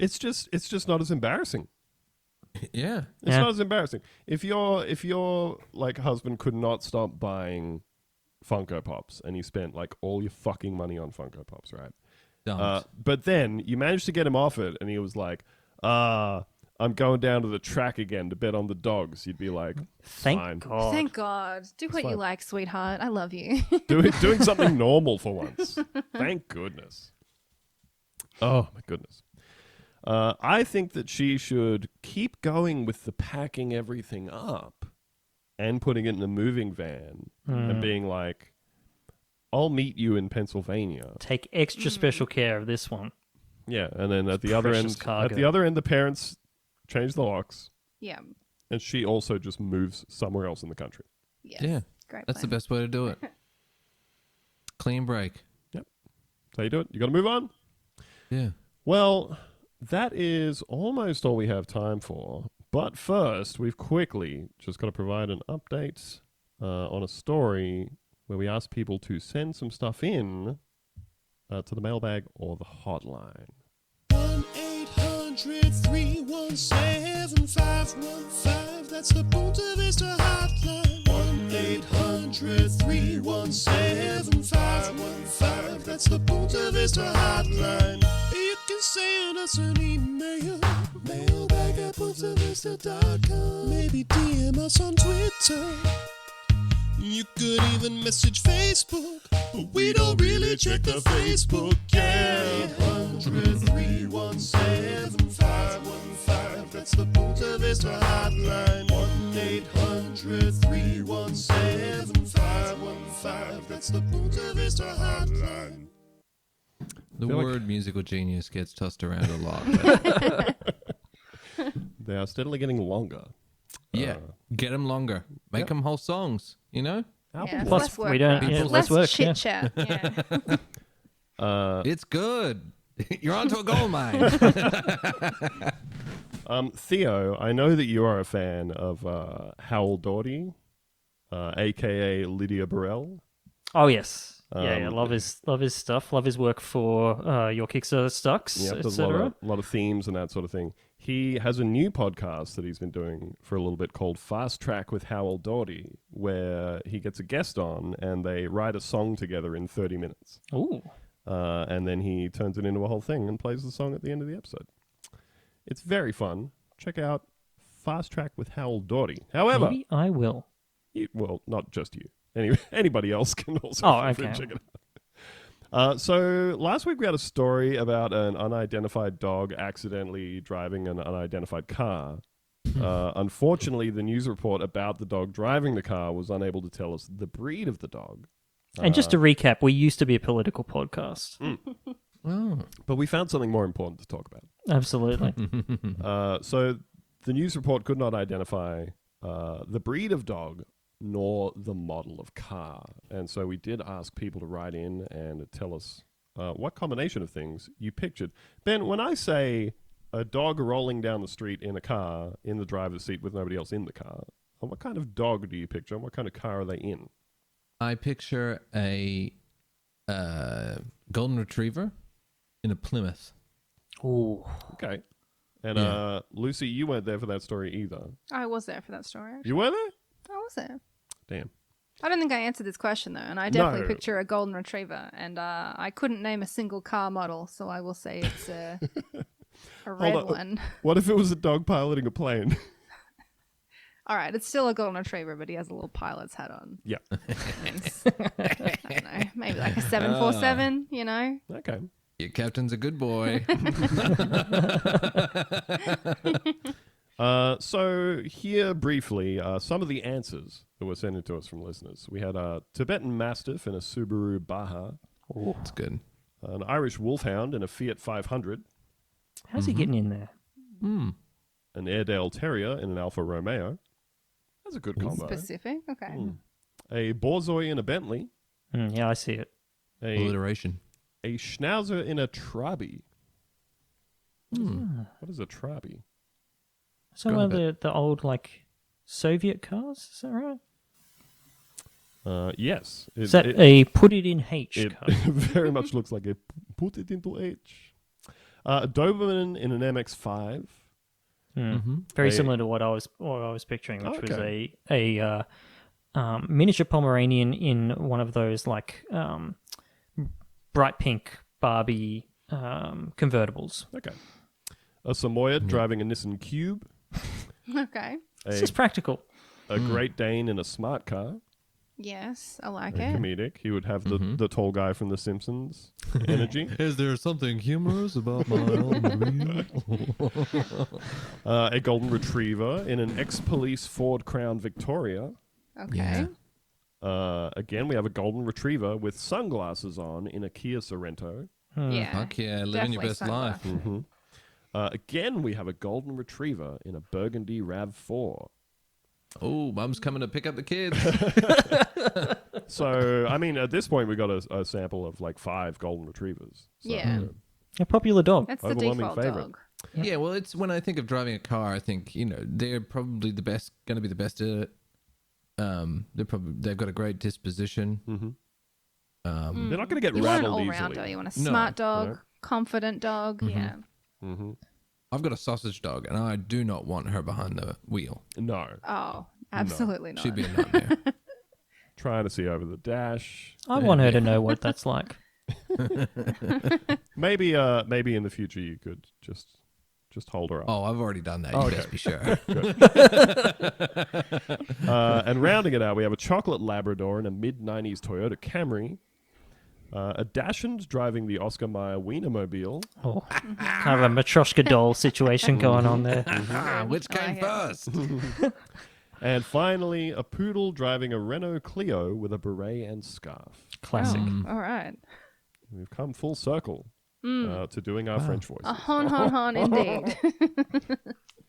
B: It's just not as embarrassing.
D: Yeah.
B: It's
C: Yeah.
B: not as embarrassing. If your like husband could not stop buying Funko Pops and he spent like all your fucking money on Funko Pops, right?
D: Don't.
B: But then you managed to get him off it and he was like, I'm going down to the track again to bet on the dogs. You'd be like,
C: Thank
B: fine.
C: God.
A: Thank God. Do what you
B: fine.
A: like, sweetheart. I love you.
B: Doing something normal for once. Thank goodness. Oh my goodness. I think that she should keep going with the packing everything up and putting it in a moving van and being like, I'll meet you in Pennsylvania.
C: Take extra special care of this one.
B: Yeah, and then at the other end,
C: Precious cargo.
B: the parents change the locks,
A: Yeah.
B: and she also just moves somewhere else in the country.
A: Yes.
D: Yeah.
A: Great
D: That's the
A: plan.
D: best way to do it. Clean break.
B: That's how you do it. You got to move on.
D: Yeah.
B: Well, that is almost all we have time for. But first, we've quickly just got to provide an update on a story where we ask people to send some stuff in to the mailbag or the hotline.
G: 1-800-317-515. That's the Punta Vista hotline. 1-800-317-515. That's the Punta Vista hotline. You can send us an email. mailbag@puntavista.com. Maybe DM us on Twitter. You could even message Facebook, but we don't really check the Facebook. Yeah, 1-800-317-515. That's the Punta Vista hotline. 1-800-317-515. That's the Punta Vista hotline.
D: The
B: Feel like-
D: word musical genius gets tossed around a lot.
B: They are steadily getting longer.
D: Yeah, get them longer. Make them whole songs, you know?
A: Yeah, it's
C: Plus,
A: less work
C: we don't-
A: for us.
C: yeah,
A: Less
C: less work,
A: chit
C: yeah.
A: chat. Yeah.
D: It's good. You're onto a gold mine.
B: Theo, I know that you are a fan of Howell Doughty, a.k.a. Lydia Burrell.
C: Oh yes, yeah.
B: Um,
C: Love his stuff. Love his work for your Kickstarter stocks,
B: Yeah, there's
C: etc.
B: a lot of themes and that sort of thing. He has a new podcast that he's been doing for a little bit called Fast Track with Howell Doughty, where he gets a guest on and they write a song together in 30 minutes.
C: Ooh,
B: And then he turns it into a whole thing and plays the song at the end of the episode. It's very fun. Check out Fast Track with Howell Doughty. However,
C: maybe I will.
B: well, not just you. Anybody else can also
C: Oh,
B: feel free to
C: okay.
B: check it out. So last week we had a story about an unidentified dog accidentally driving an unidentified car. Unfortunately, the news report about the dog driving the car was unable to tell us the breed of the dog.
C: And just to recap, we used to be a political podcast.
D: Oh.
B: But we found something more important to talk about.
C: Absolutely.
B: So the news report could not identify the breed of dog nor the model of car. And so we did ask people to write in and tell us what combination of things you pictured. Ben, when I say a dog rolling down the street in a car in the driver's seat with nobody else in the car, what kind of dog do you picture and what kind of car are they in?
D: I picture a golden retriever in a Plymouth.
C: Ooh.
B: Okay. And
D: Yeah.
B: Lucy, you weren't there for that story either.
A: I was there for that story. Actually.
B: You were there?
A: I was there.
B: Damn.
A: I don't think I answered this question though, and I definitely
B: No.
A: picture a golden retriever, and I couldn't name a single car model, so I will say it's a red
B: on.
A: one.
B: What if it was a dog piloting a plane?
A: All right, it's still a golden retriever, but he has a little pilot's hat on.
B: Yeah.
A: It's, I don't know, maybe like a 747, you know?
B: Okay.
D: Your captain's a good boy.
B: So here briefly, some of the answers that were sent in to us from listeners. We had a Tibetan Mastiff in a Subaru Baja,
D: That's good.
B: an Irish Wolfhound in a Fiat 500,
C: How's he getting in there?
B: an Airedale Terrier in an Alfa Romeo. That's a good combo.
A: Specific? Okay.
B: A Borzoi in a Bentley,
C: Yeah, I see it.
B: a
D: Alliteration.
B: Schnauzer in a Trabi. What is a Trabi?
C: So
D: Go
C: are
D: ahead.
C: the old like Soviet cars? Is that right?
B: Yes.
C: Is that a put it in H
B: It
C: car?
B: very much looks like a put it into H. A Doberman in an MX-5.
C: Very
B: A-
C: similar to what I was picturing, which was
B: Okay.
C: a miniature Pomeranian in one of those like bright pink Barbie convertibles.
B: Okay. A Samoyed driving a Nissan Cube.
A: Okay.
C: It's just practical.
B: A Great Dane in a smart car.
A: Yes, I like
B: Very
A: it.
B: comedic. He would have the tall guy from The Simpsons energy.
D: Is there something humorous about my automobile?
B: A Golden Retriever in an ex-police Ford Crown Victoria.
A: Okay.
D: Yeah.
B: Again, we have a Golden Retriever with sunglasses on in a Kia Sorrento.
A: Yeah.
D: Fuck yeah, living your
A: Definitely
D: best life.
A: sunglasses.
B: Again, we have a Golden Retriever in a Burgundy RAV4.
D: Oh, Mum's coming to pick up the kids.
B: So, I mean, at this point, we got a sample of like 5 Golden Retrievers. So,
A: Yeah.
C: A popular dog.
A: That's the
B: Overwhelming
A: default
B: favorite.
A: dog.
D: Yeah, well, it's when I think of driving a car, I think they're probably going to be the best they've got a great disposition.
B: Mm-hmm. They're not going to get
A: You want an
B: rattled
A: all-rounder.
B: easily.
A: You want a
D: No.
A: smart dog,
B: No.
A: confident dog. Yeah.
B: Mm-hmm.
D: I've got a sausage dog, and I do not want her behind the wheel.
B: No.
A: Oh, absolutely not.
D: She'd be a nightmare.
B: Trying to see over the dash.
C: I want her to know what that's like.
B: Maybe in the future you could just hold her up.
D: Oh, I've already done that.
B: Okay.
D: You best be sure.
B: And rounding it out, we have a chocolate Labrador and a mid-90s Toyota Camry. A Dachshund driving the Oscar Mayer Wienermobile.
C: Oh, kind of a Matryoshka doll situation going on there.
D: Which came first?
B: And finally, a Poodle driving a Renault Clio with a beret and scarf.
C: Classic.
A: All right.
B: We've come full circle to doing our French voices.
A: A hon, indeed.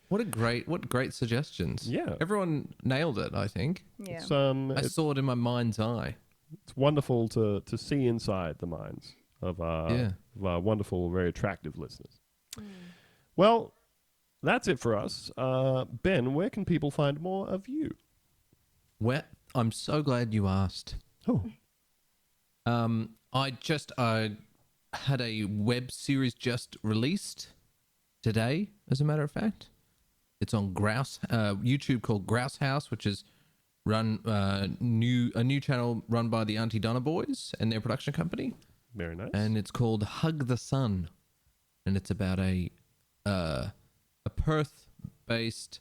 D: What great suggestions.
B: Yeah.
D: Everyone nailed it, I think.
A: Yeah.
B: It's,
D: I saw it in my mind's eye.
B: it's wonderful to see inside the minds of our wonderful, very attractive listeners. Well, that's it for us. Ben, where can people find more of you?
D: Well, I'm so glad you asked.
B: Oh.
D: I had a web series just released today, as a matter of fact. It's on YouTube called Grouse House, which is run a new channel run by the Aunty Donna boys and their production company.
B: Very nice.
D: And it's called Hug the Sun, and it's about a Perth-based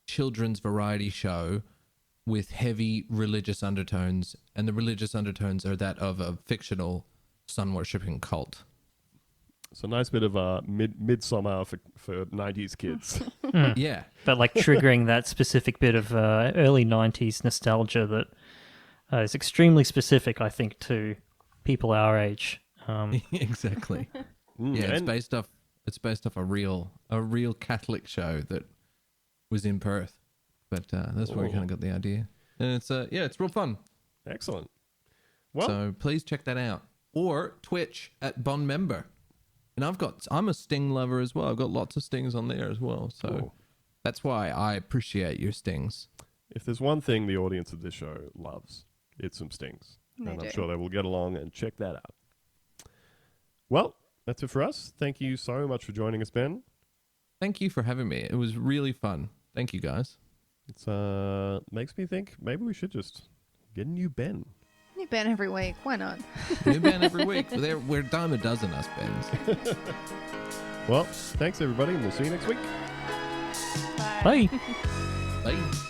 D: children's variety show with heavy religious undertones, and the religious undertones are that of a fictional sun-worshipping cult.
B: It's a nice bit of midsummer for 90s kids.
D: Yeah.
C: But like triggering that specific bit of early 90s nostalgia that is extremely specific, I think, to people our age.
D: Exactly. Yeah, it's based off a real Catholic show that was in Perth. But that's where we kind of got the idea. And it's it's real fun.
B: Excellent. Well,
D: So please check that out. Or Twitch at Bond Member. And I'm a Sting lover as well. I've got lots of stings on there as well. So
B: Cool.
D: that's why I appreciate your stings.
B: if there's one thing the audience of this show loves, it's some stings.
A: They
B: and I'm
A: do.
B: sure they will get along and check that out. Well, that's it for us. Thank you so much for joining us, Ben.
D: Thank you for having me. It was really fun. Thank you, guys.
B: It's makes me think maybe we should just get a new Ben.
A: You Ben every week. Why not?
D: New Ben every week. We're a dime a dozen, us Bens.
B: Well, thanks everybody, and we'll see you next week.
C: Bye.
D: Bye.